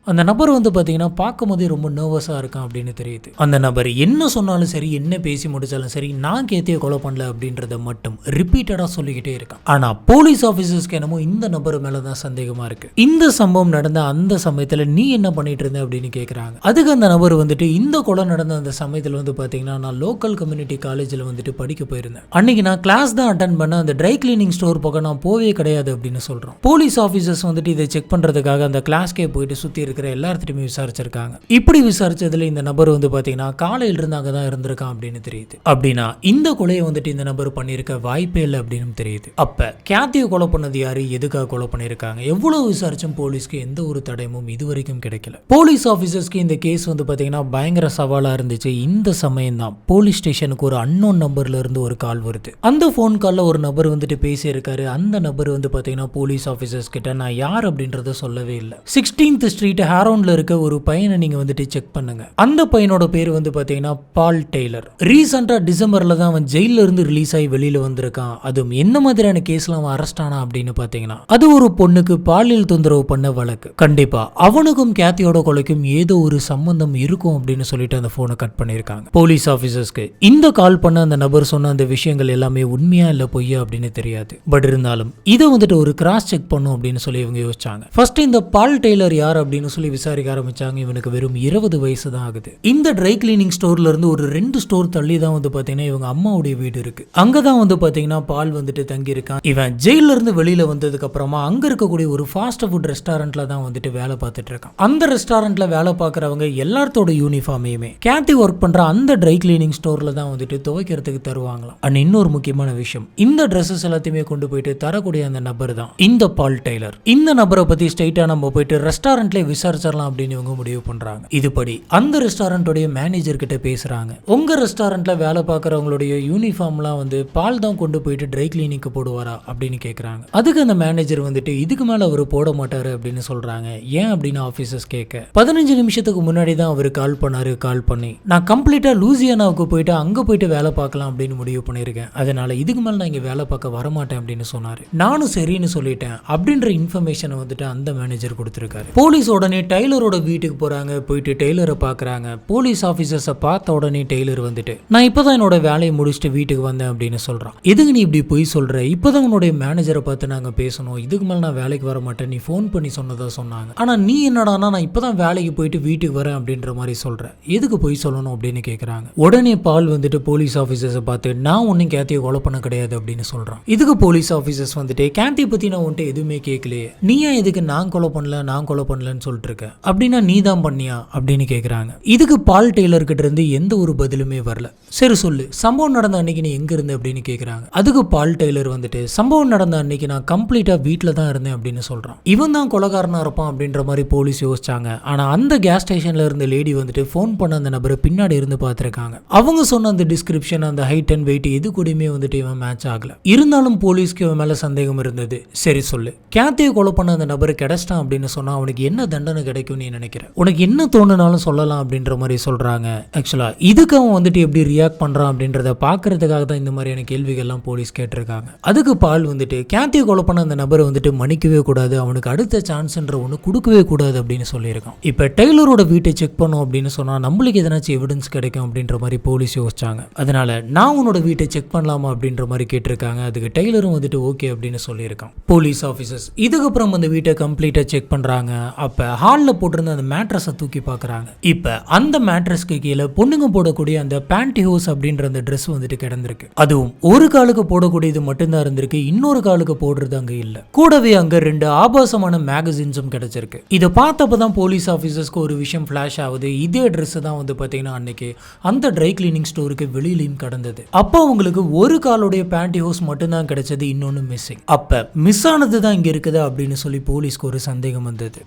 அந்த நபர் வந்து பார்த்தீங்கன்னா பார்க்கும்போதே ரொம்ப நர்வஸாக இருக்கான் அப்படின்னு தெரியுது. அந்த நபர் என்ன சொன்னாலும் சரி, என்ன பேசி முடிச்சாலும் சரி, நான் கேத்தியை கொலை பண்ணல அப்படின்றத மட்டும் ரிப்பீட்டடாக சொல்லிக்கிட்டே இருக்கான். ஆனால் போலீஸ் ஆஃபீஸர்ஸ்க்கு என்னமோ இந்த நபர் மேலே தான் சந்தேகமாக இருக்கு. இந்த சம்பவம் நடந்த அந்த சமயத்தில் நீ என்ன பண்ணிட்டு இருந்த அப்படின்னு கேட்குறாங்க. அதுக்கு அந்த நபர் வந்துட்டு இந்த கொலை நடந்த அந்த சமயத்தில் வந்து பார்த்தீங்கன்னா நான் லோக்கல் கம்யூனிட்டி காலேஜில் வந்துட்டு படிக்க போயிருந்தேன். அன்னைக்கு நான் கிளாஸ் தான் அட்டன் பண்ண, அந்த ட்ரை கிளீனிங் ஸ்டோர் பக்கம் நான் போவே கிடையாது அப்படின்னு சொல்கிறோம். போலீஸ் ஆஃபீஸர்ஸ் வந்துட்டு இதை செக் பண்ணுறதுக்காக அந்த கிளாஸ்க்கே போயிட்டு சுற்றி இருக்கிற எல்லார்த்திட்டையுமே விசாரிச்சிருக்காங்க. இப்படி விசாரிச்சதுல இந்த நபர் வந்து பாத்தீங்கன்னா காலையில இருந்து அங்கதான் இருந்திருக்கான் அப்படின்னு தெரியுது. அப்படின்னா இந்த கொலையை வந்துட்டு இந்த நபர் பண்ணிருக்க வாய்ப்பே இல்லை அப்படின்னு தெரியுது. அப்ப கேத்தியை கொலை பண்ணது யாரு, எதுக்காக கொலை பண்ணிருக்காங்க, எவ்வளவு விசாரிச்சும் போலீஸ்க்கு எந்த ஒரு தடயமும் இதுவரைக்கும் கிடைக்கல. போலீஸ் ஆபீசர்ஸ்க்கு இந்த கேஸ் வந்து பாத்தீங்கன்னா பயங்கர சவாலா இருந்துச்சு. இந்த சமயம் தான் போலீஸ் ஸ்டேஷனுக்கு ஒரு அன்னோன் நம்பர்ல இருந்து ஒரு கால் வருது. அந்த போன் கால்ல ஒரு நபர் வந்துட்டு பேசியிருக்காரு. அந்த நபர் வந்து பாத்தீங்கன்னா போலீஸ் ஆபீசர்ஸ் கிட்ட நான் யார் அப்படின்றத சொல்லவே இல்லை. 16th ஸ்ட்ரீட் ஹாரோன்ல இருக்க ஒரு பையனை நீங்க வந்துட்டு செக் பண்ணுங்க. அந்த பையனோட பேர் வந்து பாத்தீங்கன்னா பால் டெய்லர். ரீசெண்டா டிசம்பர்ல தான் அவன் ஜெயில இருந்து ரிலீஸ் ஆகி வெளியில வந்திருக்கான். அதுவும் என்ன மாதிரியான கேஸ்ல அவன் அரெஸ்ட் ஆனா அப்படின்னு பாத்தீங்கன்னா அது ஒரு பொண்ணுக்கு பாலியல் தொந்தரவு பண்ண வழக்கு. கண்டிப்பா அவனுக்கும் கேத்தியோட கொலைக்கும் ஏதோ ஒரு சம்பந்தம் இருக்கும் அப்படின்னு சொல்லிட்டு அந்த போனை கட் பண்ணிருக்காங்க. போலீஸ் ஆபீசர்ஸ்க்கு இந்த கால் பண்ண அந்த நபர் சொன்ன அந்த விஷயங்கள் எல்லாமே உண்மையா இல்ல பொய்யா அப்படின்னு தெரியாது. பட் இருந்தாலும் இதை வந்துட்டு ஒரு கிராஸ் செக் பண்ணும் அப்படின்னு சொல்லி இவங்க யோசிச்சாங்க. ஃபர்ஸ்ட் இந்த பால் டெய்லர் யார் அப்படின்னு சொல்லி விசாரிக்க ஆரம்பிச்சாங்க. இவனுக்கு வெறும் 20 வயசு தான் ஆகுது. இந்த ட்ரை கிளீனிங் ஸ்டோர்ல இருந்து ஒரு 2 ஸ்டோர் தள்ளி தான் வந்து பாத்தீங்கன்னா இவங்க அம்மாவுடைய வீடு இருக்கு. அங்கதான் வந்து பாத்தீங்கன்னா பால் வந்துட்டு தங்கி இருக்கான். இவன் ஜெயில இருந்து வெளியில வந்ததுக்கு அப்புறமா அங்க இருக்கக்கூடிய ஒரு ஃபாஸ்ட் ஃபுட் ரெஸ்டாரண்ட்ல தான் வந்துட்டு வேலை பார்த்துட்டு இருக்கான். அந்த ரெஸ்டாரண்ட்ல வேலை பார்க்கறவங்க எல்லாத்தோட யூனிஃபார்மையுமே கேத்தி ஒர்க் பண்ற அந்த ட்ரை கிளீனிங் ஸ்டோர்ல தான் வந்துட்டு துவைக்கிறதுக்கு தருவாங்களாம். அண்ட் இன்னொரு முக்கியமான விஷயம், இந்த ட்ரெஸ்ஸஸ் எல்லாத்தையுமே கொண்டு போயிட்டு தரக்கூடிய அந்த நபர் தான் இந்த பால் டெய்லர். இந்த நபரை பத்தி ஸ்ட்ரைட்டா நம்ம போயிட்டு ரெஸ்டாரண்ட்ல விசாரிச்சிடலாம் அப்படின்னு இவங்க முடிவு பண்றாங்க. இதுபடி அந்த ரெஸ்டாரண்டோட மேனேஜர் கிட்ட பேசுறாங்க. உங்க ரெஸ்டாரண்ட்ல வேலை பார்க்கறவங்களுடைய யூனிஃபார்ம்லாம் வந்து பால் தான் கொண்டு போயிட்டு ட்ரை கிளீனிங்க்கு போடுவாரா அப்படின்னு கேட்கறாங்க. அதுக்கு அந்த மேனேஜர் வந்துட்டு இதுக்கு மேல அவர் போட மாட்டாரு அப்படின்னு சொல்றாங்க. ஏன் அப்படின்னு ஆபீசர்ஸ் கேட்க 15 நிமிஷத்துக்கு முன்னாடி தான் அவர் கால் பண்ணாரு. கால் பண்ணி நான் கம்ப்ளீட்டா லூசியானாவுக்கு போயிட்டு அங்க போயிட்டு வேலை பார்க்கலாம் அப்படின்னு முடிவு பண்ணிருக்கேன். அதனால இதுக்கு மேல நான் இங்க வேலை பார்க்க வரமாட்டேன் அப்படின்னு சொன்னாரு. நானும் சரின்னு சொல்லிட்டேன் அப்படின்ற இன்ஃபர்மேஷனை வந்துட்டு அந்த மேனேஜர் கொடுத்திருக்காரு. போலீஸ் உடனே டெய்லரோட வீட்டுக்கு போறாங்க. போயிட்டு டெய்லரை பாக்குறாங்க. போலீஸ் ஆபீசர்ஸை பார்த்த உடனே டெய்லர் வந்துட்டு நான் இப்பதான் என்னோட வேலையை முடிச்சுட்டு வீட்டுக்கு வந்தேன் அப்படின்னு சொல்றான். எதுக்கு நீ இப்படி போய் சொல்ற, இப்பதான் உன்னுடைய மேனேஜரை பார்த்து நாங்க பேசணும், இதுக்கு மேல நான் வேலைக்கு வர மாட்டேன், நீ போன் பண்ணி சொன்னதா சொன்னாங்க. ஆனா நீ என்னடானா நான் இப்பதான் வேலைக்கு போயிட்டு வீட்டுக்கு வரேன் அப்படின்ற மாதிரி சொல்ற, எதுக்கு போய் சொல்லணும் அப்படின்னு கேக்குறாங்க. உடனே பால் வந்துட்டு போலீஸ் ஆபீசர்ஸை பார்த்து நான் ஒன்னும் கேத்தியை கொலை பண்ண கிடையாது அப்படின்னு சொல்றான். இதுக்கு போலீஸ் ஆபீசர்ஸ் வந்துட்டு கேத்தியை பத்தி நான் உன்ட்டு எதுவுமே கேட்கலையே, நீ ஏன் இதுக்கு நான் கொலை பண்ணலன்னு சொல்லிட்டு இருக்க, அப்படின்னா நீ தான் பண்ணியா அப்படின்னு கேக்குறாங்க. இதுக்கு பால் டெய்லர் கிட்ட இருந்து எந்த ஒரு பதிலுமே வரல. சரி சொல்லு, சம்பவம் நடந்த அன்னைக்கு நீ எங்க இருந்த அப்படின்னு கேக்குறாங்க. அதுக்கு பால் டெய்லர் வந்துட்டு சம்பவம் நடந்த அன்னைக்கு நான் கம்ப்ளீட்டா வீட்டுல தான் இருந்தேன் அப்படின்னு சொல்றான். இவன் தான் கொலைகாரனா இருப்பான் அப்படின்ற மாதிரி போலீஸ் யோசிச்சாங்க. ஆனா அந்த கேஸ் ஸ்டேஷன்ல இருந்த லேடி வந்துட்டு போன் பண்ண அந்த நபரை பின்னாடி இருந்து பார்த்திருக்காங்க. அவங்க சொன்ன அந்த டிஸ்கிரிப்ஷன், அந்த ஹைட் அண்ட் வெயிட் எது கூடயுமே வந்துட்டு இவன் மேட்ச் ஆகல. இருந்தாலும் போலீஸ்க்கு இவன் மேல சந்தேகம் இருந்தது. சரி சொல்லு, கேத்தியை கொலை பண்ண அந்த நபர் கிடைச்சிட்டான் அப்படின்னு சொன்னா அவனுக்கு என்ன தண்டனை கிடைக்கும் நீ நினைக்கிற, உனக்கு என்ன தோணுனாலும் சொல்லலாம் அப்படின்ற மாதிரி சொல்றாங்க. ஆக்சுவலா இதுக்கு அவன் வந்துட்டு எப்படி ரியாக்ட் பண்றான் அப்படின்றத பாக்குறதுக்காக தான் இந்த மாதிரியான கேள்விகள்லாம் போலீஸ் கேட்டிருக்காங்க. அதுக்கு பால் வந்துட்டு கேத்தியை கொலை பண்ண அந்த நபரை வந்துட்டு மன்னிக்கவே கூடாது, அவனுக்கு அடுத்த சான்ஸ்ன்ற ஒன்று கொடுக்கவே கூடாது அப்படின்னு சொல்லியிருக்கான். இப்போ டெய்லரோட வீட்டை செக் பண்ணோம் அப்படின்னு சொன்னா நம்மளுக்கு எதனாச்சும் எவிடன்ஸ் கிடைக்கும் அப்படின்ற மாதிரி போலீஸ் யோசிச்சாங்க. அதனால நான் உன்னோட வீட்டை செக் பண்ணலாமா அப்படின்ற மாதிரி கேட்டிருக்காங்க. அதுக்கு டெய்லரும் வந்துட்டு ஓகே அப்படின்னு சொல்லியிருக்கான். போலீஸ் ஆஃபீஸர்ஸ் இதுக்கப்புறம் அந்த வீட்டை கம்ப்ளீட்டா செக் பண்றாங்க. அப்ப ஹாலில் போட்டிருந்த அந்த மேட்ரஸை தூக்கி பார்க்கறாங்க. இப்ப அந்த மேட்ரஸ்க்கு கீழே பொண்ணுங்க போடக்கூடிய அந்த பேண்டிஹோஸ் அப்படின்ற அந்த ட்ரெஸ் வந்துட்டு கிடந்திருக்கு. அதுவும் ஒரு காலுக்கு போடக்கூடியது மட்டும்தான் இருந்திருக்கு, இன்னொரு காலுக்கு போடுறது அங்க இல்ல. கூடவே அங்க 2 ஆபாசமான மேகசின்ஸும் கிடைச்சிருக்கு. இதை பார்த்தப்பதான் போலீஸ் ஆபீசர்ஸ்க்கு ஒரு விஷயம் ஃபிளாஷ் ஆகுது. இதே ட்ரெஸ் தான் வந்து பாத்தீங்கன்னா அன்னைக்கு அந்த ட்ரை கிளீனிங் ஸ்டோருக்கு வெளியிலையும் கடந்தது. அப்போ அவங்களுக்கு ஒரு காலுடைய பேண்டிஹோஸ் மட்டும்தான் கிடைச்சது, இன்னொன்னு மிஸ்ஸிங். அப்ப மிஸ் ஆனது தான் இங்க இருக்குது அப்படின்னு சொல்லி போலீஸ்க்கு ஒரு சந்தேகம் வந்தது.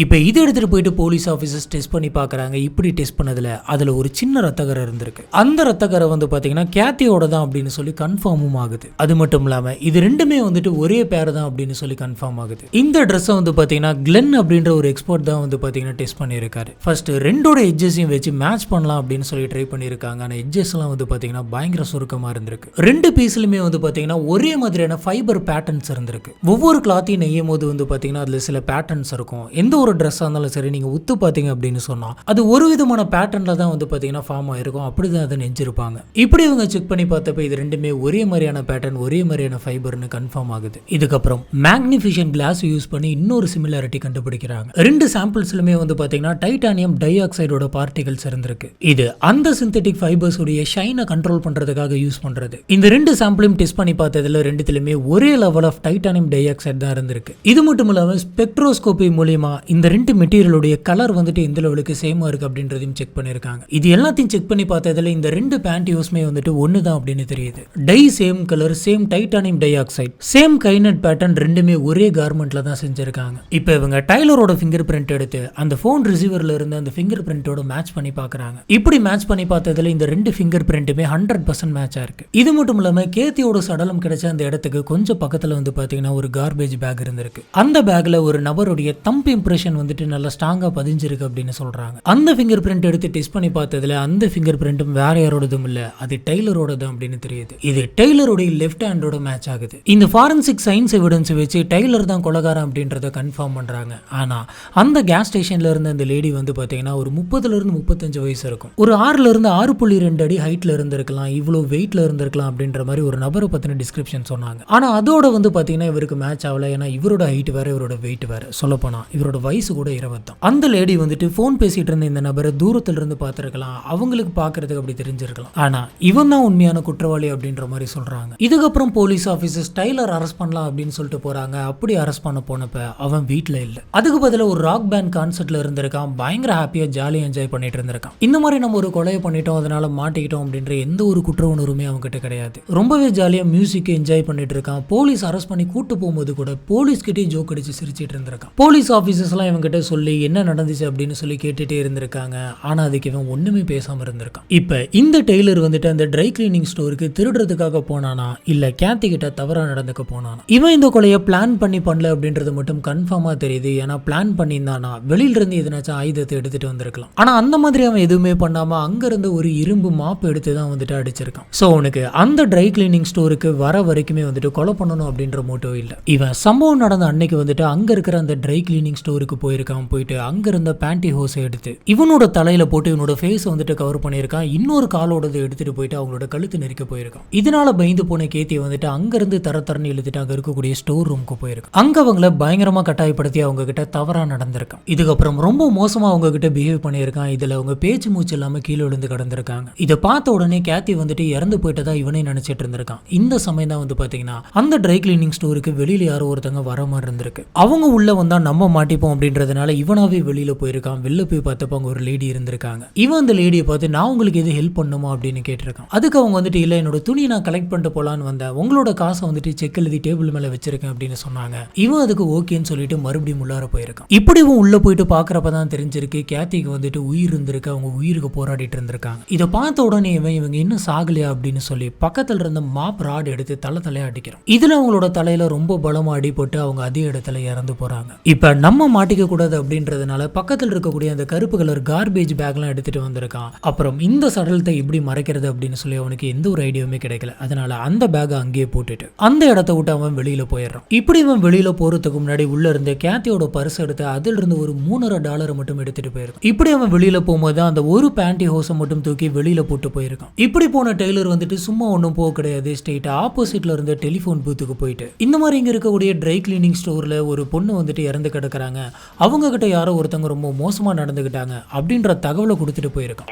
இப்போ இதை எடுத்துட்டு போயிட்டு போலீஸ் ஆஃபீஸர்ஸ் டெஸ்ட் பண்ணி பார்க்குறாங்க. இப்படி டெஸ்ட் பண்ணதில் அதில் ஒரு சின்ன ரத்தக்கரை இருந்திருக்கு. அந்த ரத்தக்கரை வந்து பார்த்தீங்கன்னா கேத்தியோட தான் அப்படின்னு சொல்லி கன்ஃபார்மும் ஆகுது. அது மட்டும் இல்லாமல் இது ரெண்டுமே வந்துட்டு ஒரே பேர் தான் அப்படின்னு சொல்லி கன்ஃபார்ம் ஆகுது. இந்த ட்ரெஸ்ஸை வந்து பார்த்தீங்கன்னா கிளென் அப்படின்ற ஒரு எக்ஸ்பர்ட் தான் வந்து பார்த்தீங்கன்னா டெஸ்ட் பண்ணியிருக்காரு. ஃபர்ஸ்ட் ரெண்டோட எட்ஜஸையும் வச்சு மேட்ச் பண்ணலாம் அப்படின்னு சொல்லி ட்ரை பண்ணியிருக்காங்க. ஆனால் எட்ஜஸ்லாம் வந்து பார்த்தீங்கன்னா பயங்கர சுருக்கமாக இருந்திருக்கு. ரெண்டு பீஸ்லுமே வந்து பார்த்தீங்கன்னா ஒரே மாதிரியான ஃபைபர் பேட்டர்ன்ஸ் இருந்திருக்கு. ஒவ்வொரு கிளாத்தையும் நெய்யும் போது வந்து பார்த்தீங்கன்னா அதில் சில பேட்டர்ன்ஸ் இருக்கும். எந்த ஒரு ட்ரெஸ்ஸாக இருந்தாலும் சரி நீங்கள் உத்து பார்த்தீங்க அப்படின்னு சொன்னால் அது ஒரு விதமான பேட்டர்னில் தான் வந்து பார்த்தீங்கன்னா ஃபார்ம் ஆயிருக்கும். அப்படி தான் அதை நெஞ்சிருப்பாங்க. இப்படி இவங்க செக் பண்ணி பார்த்தப்ப இது ரெண்டுமே ஒரே மாதிரியான பேட்டர்ன், ஒரே மாதிரியான ஃபைபர்னு கன்ஃபார்ம் ஆகுது. இதுக்கப்புறம் மேக்னிஃபிஷன் கிளாஸ் யூஸ் பண்ணி இன்னொரு சிமிலாரிட்டி கண்டுபிடிக்கிறாங்க. ரெண்டு சாம்பிள்ஸ்லுமே வந்து பார்த்தீங்கன்னா டைட்டானியம் டை ஆக்சைடோட பார்ட்டிகல்ஸ் இருந்திருக்கு. இது அந்த சிந்தட்டிக் ஃபைபர்ஸ் உடைய ஷைனை கண்ட்ரோல் பண்றதுக்காக யூஸ் பண்றது. இந்த ரெண்டு சாம்பிளையும் டெஸ்ட் பண்ணி பார்த்ததுல ரெண்டுத்திலுமே ஒரே level of titanium di oxide தான் இருந்திருக்கு. இது மட்டும் இல்லாமல் ஸ்பெக்ட்ரோஸ்கோபி மூலமா இந்த ரெண்டு மெட்டீரியலுடைய கலர் வந்துட்டு எந்த லெவலுக்கு சேமா இருக்கு அப்படின்றதையும் செக் பண்ணிருக்காங்க. இது எல்லாத்தையும் செக் பண்ணி பார்த்ததுல இந்த ரெண்டு பேண்டியோஸ்மே வந்துட்டு ஒன்னு தான் அப்படின்னு தெரியுது. Dye same colour, same titanium tie ஆக்சைடு, சேம் கைனட் பேட்டர்ன், ரெண்டுமே ஒரே கார்மெண்ட்ல தான் செஞ்சிருக்காங்க. இப்போ இவங்க டைலரோட ஃபிங்கர் பிரிண்ட் எடுத்து அந்த போன் ரிசீவர்ல இருந்து அந்த ஃபிங்கர் பிரிண்டோட மேட்ச் பண்ணி பார்க்கறாங்க. இப்படி மேட்ச் பண்ணி பார்த்ததுல இந்த ரெண்டு ஃபிங்கர் பிரிண்ட்டுமே 100% மேட்சா இருக்கு. இது மட்டும் இல்லாம கேத்தியோட சடலம் கிடைச்ச அந்த இடத்துக்கு கொஞ்சம் பக்கத்துல வந்து பாத்தீங்கன்னா ஒரு கார்பேஜ் பேக் இருந்திருக்கு. அந்த பேக்ல ஒரு நபருடைய தம்ப் இம்ப்ரெஷன் வந்துட்டு நல்லா ஸ்ட்ராங்கா பதிஞ்சிருக்கு அப்படின்னு சொல்றாங்க. அந்த ஃபிங்கர் பிரிண்ட் எடுத்து டெஸ்ட் பண்ணி பார்த்ததுல அந்த ஃபிங்கர் பிரிண்ட்டும் வேற யாரோடதும் இல்ல, அது டெய்லரோடது அப்படின்னு தெரியுது. இது டெய்லருடைய லெஃப்ட் ஹேண்டோட மேட்ச் ஆகுது. இந்த ஃபாரன்சிக் சயின்ஸ் எவிடன்ஸ் வச்சு டெய்லர் தான் கொலைகாரன் அப்படின்றத கன்ஃபார்ம் பண்றாங்க. ஆனா அந்த கேஸ் ஸ்டேஷன்ல இருந்த அந்த லேடி வந்து பாத்தீங்கன்னா ஒரு 30 இருந்து 35 வயசு இருக்கும். ஒரு 6 இருந்து 6.2 அடி ஹைட்ல இருந்திருக்கலாம், இவ்வளவு வெயிட்ல இருந்திருக்கலாம் அப்படின்ற மாதிரி ஒரு நபரை பத்தின டிஸ்கிரிப்ஷன் சொன்னாங்க. ஆனா அதோட வந்து பாத்தீங்கன்னா இவருக்கு மேட்ச் ஆகல. ஏன்னா இவரோட ஹைட் வேற, இவரோட வெயிட் வேற. சொல்லப்போனா இவரோட வயசு கூட 20 தான். அந்த லேடி வந்துட்டு போன் பேசிட்டு இருந்த இந்த நபரை தூரத்துல இருந்து பார்த்திருக்கலாம், அவங்களுக்கு பாக்குறதுக்கு அப்படி தெரிஞ்சிருக்கலாம். ஆனா இவன் தான் உண்மையான குற்றவாளி அப்படின்ற மாதிரி சொல்றாங்க. இதுக்கப்புறம் போலீஸ் ஆபீசர்ஸ் டைலர் அரெஸ்ட் பண்ணலாம் அப்படின்னு சொல்லிட்டு போறாங்க. அப்படி அரெஸ்ட் பண்ண போனப்ப அவன் வீட்டுல இல்ல. அதுக்கு பதிலா ஒரு ராக் பேண்ட் கான்சர்ட்ல இருந்திருக்கான். பயங்கர ஹாப்பியா ஜாலியா என்ஜாய் பண்ணிட்டு இருந்திருக்கான். இந்த மாதிரி நம்ம ஒரு கொலையை பண்ணிட்டோம், அதனால மாட்டிக்கிட்டோம் அப்படின்ற எந்த ஒரு குற்ற உணர்வுமே அவங்க கிட்ட கிடையாது. ரொம்பவே ஜாலியா மியூசிக் என்ஜாய் பண்ணிட்டு இருக்கான். போலீஸ் அரெஸ்ட் பண்ணி கூட்டு போகும்போது கூட போலீஸ் கிட்டே ஜோக் அடிச்சு சிரிச்சிட்டு இருந்திருக்கான். போலீஸ் ஆபீசர்ஸ் எல்லாம் இவங்க கிட்ட சொல்லி என்ன நடந்துச்சு அப்படின்னு சொல்லி கேட்டுட்டே இருந்திருக்காங்க. ஆனா அதுக்கு இவன் ஒண்ணுமே பேசாம இருந்திருக்கான். இப்ப இந்த டெய்லர் வந்துட்டு அந்த ட்ரை கிளீனிங் ஸ்டோருக்கு திருடுறதுக்காக போனானா இல்ல கேத்தி கிட்ட தவறா நடந்துக்க போனானா? இவன் இந்த கொலையை பிளான் பண்ணி பண்ணல அப்படின்றது மட்டும் கன்ஃபார்மா தெரியுது. ஏன்னா பிளான் பண்ணியிருந்தானா வெளியில இருந்து எதனாச்சும் ஆயுதத்தை எடுத்துட்டு வந்திருக்கலாம். ஆனா அந்த மாதிரி அவன் எதுவுமே பண்ணாம அங்க இருந்து ஒரு இரும்பு மாப்பு எடுத்து தான் வந்துட்டு அடிச்சிருக்கான். சோ உனக்கு அந்த ட்ரை கிளீனிங் ஸ்டோருக்கு வர வரைக்குமே வந்துட்டு கொலை பண்ணணும் அப்படின்ற மோட்டோ இல்ல. இவன் சம்பவம் நடந்த அன்னைக்கு வந்துட்டு அங்க இருக்கிற அந்த ட்ரை கிளீனிங் ஸ்டோருக்கு போயிருக்கான். போயிட்டு அங்க இருந்த பேண்டி ஹோஸை எடுத்து இவனோட தலையில போட்டு இவனோட ஃபேஸ் வந்துட்டு கவர் பண்ணியிருக்கான். இன்னொரு காலோடது எடுத்துட்டு போயிட்டு அவங்களோட கழுத்து நெரிக்க போயிருக்கான். இதனால பயந்து போன கேத்தியை வந்துட்டு அங்க இருந்து தரன்னு இழுத்துட்டு அங்க இருக்கக்கூடிய ஸ்டோர் ரூமுக்கு போயிருக்கான். அங்க அவங்கள பயங்கரமா கட்டாயப்படுத்தி அவங்க கிட்ட தவறா நடந்திருக்கான். இதுக்கப்புறம் ரொம்ப மோசமா அவங்க கிட்ட பிஹேவ் பண்ணியிருக்கான். இதுல அவங்க பேச்சு மூச்சு இல்லாம கீழே விழுந்து கிடந்திருக்காங்க. இதை பார்த்த உடனே கேத்தி வந்துட்டு இறந்து போயிட்டதா இவனே நினைச்சிட்டு இருந்திருக்கான். இந்த சமயம் தான் வந்து பாத்தீங்கன்னா அந்த ட்ரை கிளீனிங் ஸ்டோருக்கு வெளியில யாரோ ஒருத்தங்க வர மாதிரி இருந்திருக்கு. அவங்க உள்ள வந்தா நம்ம மாட்டிப்போம் அப்படின்றதுனால இவனாவே வெளியில போயிருக்கான். வெளில போய் பார்த்தப்ப அங்க ஒரு லேடி இருந்திருக்காங்க. இவன் அந்த லேடியை பார்த்து நான் உங்களுக்கு எது ஹெல்ப் பண்ணுமா அப்படின்னு கேட்டிருக்கான். அதுக்கு அவங்க வந்துட்டு இல்ல, என்னோட துணியை நான் கலெக்ட் பண்ணிட்டு போலான்னு வந்தேன், உங்களோட காசை வந்துட்டு செக் எழுதி டேபிள் மேல வச்சிருக்கேன் அப்படின்னு சொன்னாங்க. இவன் அதுக்கு ஓகேன்னு சொல்லிட்டு மறுபடியும் உள்ளார போயிருக்கான். இப்படி இவன் உள்ள போயிட்டு பாக்குறப்பதான் தெரிஞ்சிருக்கு கேத்திக்கு வந்துட்டு உயிர் இருந்திருக்கு. அவங்க உயிருக்கு போராடிட்டு இருந்திருக்காங்க. இதை பார்த்த உடனே இவங்க இன்னும் சாகலையா அப்படின்னு சொல்லி பக்கத்துல இருந்த மாப் ராட் எடுத்து தலையா அடிக்கிறான். இதுல அவங்களோட தலையில ரொம்ப பலமா அடிபட்டு அவங்க அதே இடத்துல இறந்து போறாங்க. இப்ப நம்ம மாட்டிக்க கூடாது அப்படின்றதுனால பக்கத்தில் இருக்கக்கூடிய அந்த கருப்பு கலர் கார்பேஜ் பேக்லாம் எடுத்துட்டு வந்திருக்கான். அப்புறம் இந்த சடலத்தை எப்படி மறைக்கிறது அப்படின்னு சொல்லி அவனுக்கு எந்த ஒரு ஐடியாவுமே கிடைக்கல. அதனால அந்த பேக்கை அங்கேயே போட்டுட்டு அந்த இடத்த விட்டு அவன் வெளியில போயிடுறான். இப்படி அவன் வெளியில போறதுக்கு முன்னாடி உள்ள இருந்து கேத்தியோட பர்ஸ் எடுத்து அதில் இருந்து ஒரு $300 மட்டும் எடுத்துட்டு போயிருக்கான். இப்படி அவன் வெளியில போகும்போது அந்த ஒரு பேண்டி ஹோஸை மட்டும் தூக்கி வெளியில போட்டு போயிருக்கான். இப்படி போன டெய்லர் வந்துட்டு சும்மா ஒன்றும் போக கிடையாது, ஸ்ட்ரெயிட்டா ஆப்போசிட்ல இருந்த டெலிஃபோன் பூத்துக்கு போயிட்டு இந்த மாதிரி இங்க இருக்கக்கூடிய ட்ரை கிளீனிங் ஸ்டோர்ல ஒரு பொண்ணு வந்துட்டு இறந்து கிடக்குறாங்க, அவங்க கிட்ட யாரோ ஒருத்தவங்க ரொம்ப மோசமா நடந்துகிட்டாங்க அப்படின்ற தகவலை கொடுத்துட்டு போயிருக்கான்.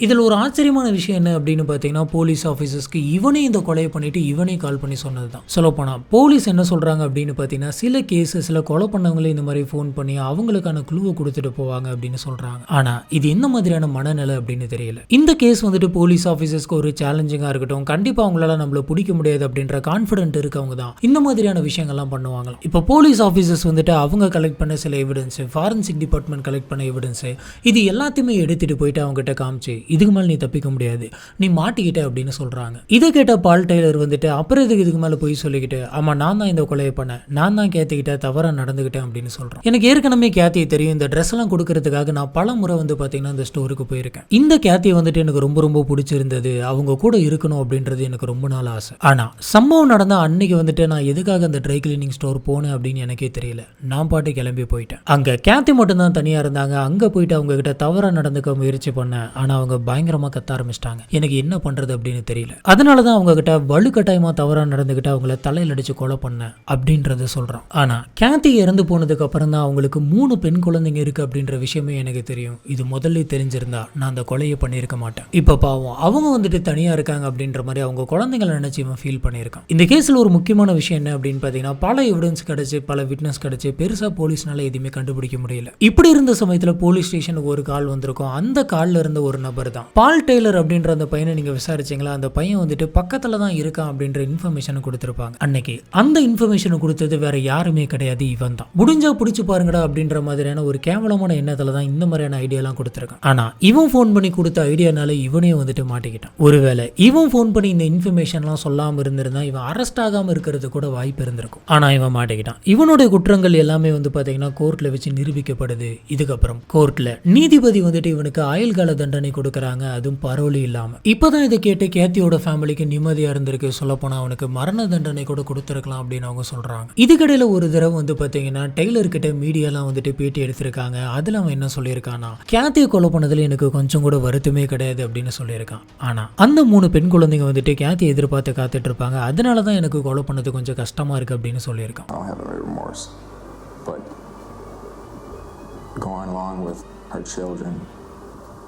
இதில் ஒரு ஆச்சரியமான விஷயம் என்ன அப்படின்னு பார்த்தீங்கன்னா, போலீஸ் ஆஃபீஸர்ஸ்க்கு இவனே இந்த கொலையை பண்ணிட்டு இவனே கால் பண்ணி சொன்னது தான். சொல்லப்போனால் போலீஸ் என்ன சொல்கிறாங்க அப்படின்னு பார்த்தீங்கன்னா, சில கேஸஸில் கொலை பண்ணவங்களே இந்த மாதிரி ஃபோன் பண்ணி அவங்களுக்கான க்ளூவை கொடுத்துட்டு போவாங்க அப்படின்னு சொல்கிறாங்க. ஆனால் இது எந்த மாதிரியான மனநிலை அப்படின்னு தெரியல. இந்த கேஸ் வந்துட்டு போலீஸ் ஆஃபீஸர்ஸ்க்கு ஒரு சேலஞ்சிங்காக இருக்கட்டும், கண்டிப்பாக அவங்களால நம்மள பிடிக்க முடியாது அப்படின்ற கான்ஃபிடென்ட் இருக்கவங்க தான் இந்த மாதிரியான விஷயங்கள்லாம் பண்ணுவாங்களாம். இப்போ போலீஸ் ஆஃபீஸர்ஸ் வந்துட்டு அவங்க கலெக்ட் பண்ண சில எவிடன்ஸ், ஃபாரன்சிக் டிபார்ட்மெண்ட் கலெக்ட் பண்ண எவிடன்ஸ், இது எல்லாத்தையுமே எடுத்துட்டு போயிட்டு அவங்ககிட்ட காமிச்சு, இதுக்கு மேலே நீ தப்பிக்க முடியாது, நீ மாட்டிக்கிட்ட அப்படின்னு சொல்றாங்க. இதை கேட்ட பால் டெய்லர் வந்துட்டு அப்புறம் இதுக்கு மேலே போய் சொல்லிக்கிட்டு, ஆமா நான் தான் இந்த கொலையை பண்ணேன், நான் தான் கேத்திக்கிட்ட தவறாக நடந்துக்கிட்டேன் அப்படின்னு சொல்றேன். எனக்கு ஏற்கனவே கேத்தியை தெரியும், இந்த ட்ரெஸ் எல்லாம் கொடுக்கறதுக்காக நான் பல முறை வந்து பார்த்தீங்கன்னா இந்த ஸ்டோருக்கு போயிருக்கேன். இந்த கேத்தியை வந்துட்டு எனக்கு ரொம்ப ரொம்ப பிடிச்சிருந்தது, அவங்க கூட இருக்கணும் அப்படின்றது எனக்கு ரொம்ப நாள் ஆசை. ஆனா சம்பவம் நடந்த அன்னைக்கு வந்துட்டு நான் எதுக்காக அந்த ட்ரை கிளீனிங் ஸ்டோர் போனேன் அப்படின்னு எனக்கே தெரியல. நான் பாட்டு கிளம்பி போயிட்டேன். அங்க கேத்தி மட்டும் தான் தனியா இருந்தாங்க. அங்க போயிட்டு அவங்க கிட்ட தவறா நடந்துக்க முயற்சி பண்ணேன். ஆனா அவங்க பயங்கரமா கத்த ஆரம்பிச்சிட்டாங்க. எனக்கு என்ன பண்றது அப்படின்னு தெரியல. அதனாலதான் அவங்க கிட்ட வலுக்கட்டாயமா தவறா நடந்துகிட்டு அவங்கள தலையில அடிச்சு கொலை பண்ண அப்படின்றத சொல்றான். ஆனா கேத்தி இறந்து போனதுக்கு அப்புறம் தான் அவங்களுக்கு 3 பெண் குழந்தைங்க இருக்கு அப்படின்ற விஷயமே எனக்கு தெரியும். இது முதல்ல தெரிஞ்சிருந்தா நான் அந்த கொலையை பண்ணியிருக்க மாட்டேன். இப்ப பாவம் அவங்க வந்துட்டு தனியா இருக்காங்க அப்படின்ற மாதிரி அவங்க குழந்தைங்களை நினைச்சு இவன் ஃபீல் பண்ணியிருக்கான். இந்த கேஸ்ல ஒரு முக்கியமான விஷயம் என்ன அப்படின்னு பாத்தீங்கன்னா, பல எவிடன்ஸ் கிடைச்சு, பல விட்னஸ் கிடைச்சு, பெருசா போலீஸ்னால எதுவுமே கண்டுபிடிக்க முடியல. இப்படி இருந்த சமயத்துல போலீஸ் ஸ்டேஷனுக்கு ஒரு கால் வந்திருக்கும். அந்த கால்ல இருந்த ஒரு நபர் தான் பால் டெய்லர் அப்படின்ற அந்த பையனை நீங்க விசாரிச்சீங்களா? அந்த பையன் வந்துட்டு பக்கத்துல தான் இருக்கான் அப்படின்ற இன்ஃபர்மேஷன் கொடுத்திருப்பாங்க. அன்னைக்கு அந்த இன்ஃபர்மேஷன் கொடுத்தது வேற யாருமே கிடையாது, இவன் தான். முடிஞ்சா பிடிச்சு பாருங்கடா அப்படின்ற மாதிரியான ஒரு கேவலமான எண்ணத்துல தான் இந்த மாதிரியான ஐடியாலாம் கொடுத்திருக்கான். ஆனா இவன் போன் பண்ணி கொடுத்த ஐடியானால இவனே வந்துட்டு மாட்டிக்கிட்டான். ஒருவேளை இவன் போன் பண்ணி இந்த இன்ஃபர்மேஷன்லாம் சொல்லாம இருந்திருந்தா இவன் அரெஸ்ட் ஆகாம இருக்கிறது கூட வாய்ப்பு இருந்திருக்கும். ஆனா இவன் மாட்டிக்கிட்டான். இவனுடைய குற்றங்கள் எல்லாமே வந்து பாத்தீங்கன்னா கோர்ட்ல வச்சு நிரூபிக்கப்படுது. இதுக்கப்புறம் கோர்ட்ல நீதிபதி வந்துட்டு இவனுக்கு ஆயுள்கால தண்டனை கொடுக்கறாங்க, அதுவும் பரோலி இல்லாம. இப்பதான் இதை கேட்டு கேத்தியோட ஃபேமிலிக்கு நிம்மதியா இருந்திருக்கு. சொல்ல போனா அவனுக்கு மரண தண்டனை கூட கொடுத்திருக்கலாம் அப்படின்னு அவங்க சொல்றாங்க. இதுக்கடையில ஒரு தடவை வந்து பாத்தீங்கன்னா டெய்லர் கிட்ட மீடியாலாம் வந்துட்டு பேட்டி எடுத்திருக்காங்க. அதுல அவன் என்ன சொல்லியிருக்கானா, கேத்தியை கொலை பண்ணதுல எனக்கு கொஞ்சம் கூட வருத்தமே கிடையாது அப்படின்னு சொல்லியிருக்கான். ஆனா அந்த 3 பெண் குழந்தைங்க வந்துட்டு கேத்தியை எதிர்பார்த்து காத்துட்டு இருப்பாங்க. அதனாலதான் எனக்கு கொலை பண்ணது கொஞ்சம் கஷ்டமா இருக்கு அப்படின்னு சொல்லியிருக்கான்.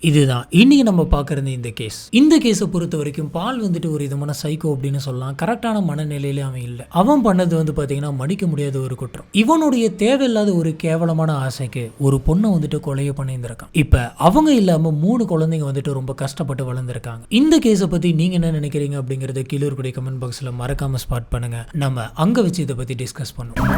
இதுதான் இன்னைக்கு நம்ம பார்க்கறது இந்த கேஸ். இந்த கேஸை பொறுத்த வரைக்கும் பால் வந்துட்டு ஒரு விதமான சைக்கோ அப்படின்னு சொல்லலாம். கரெக்டான மனநிலையில அவன் இல்லை. அவன் பண்ணது வந்து பாத்தீங்கன்னா மன்னிக்க முடியாத ஒரு குற்றம். இவனுடைய தேவையில்லாத ஒரு கேவலமான ஆசைக்கு ஒரு பொண்ணை வந்துட்டு கொலையை பண்ணியிருந்திருக்கான். இப்ப அவங்க இல்லாம 3 குழந்தைங்க வந்துட்டு ரொம்ப கஷ்டப்பட்டு வளர்ந்துருக்காங்க. இந்த கேஸை பத்தி நீங்க என்ன நினைக்கிறீங்க அப்படிங்கறத கீழே இருக்கக்கூடிய கமெண்ட் பாக்ஸ்ல மறக்காம ஸ்பாட் பண்ணுங்க. நம்ம அங்க வச்சு இதை பத்தி டிஸ்கஸ் பண்ணுவோம்.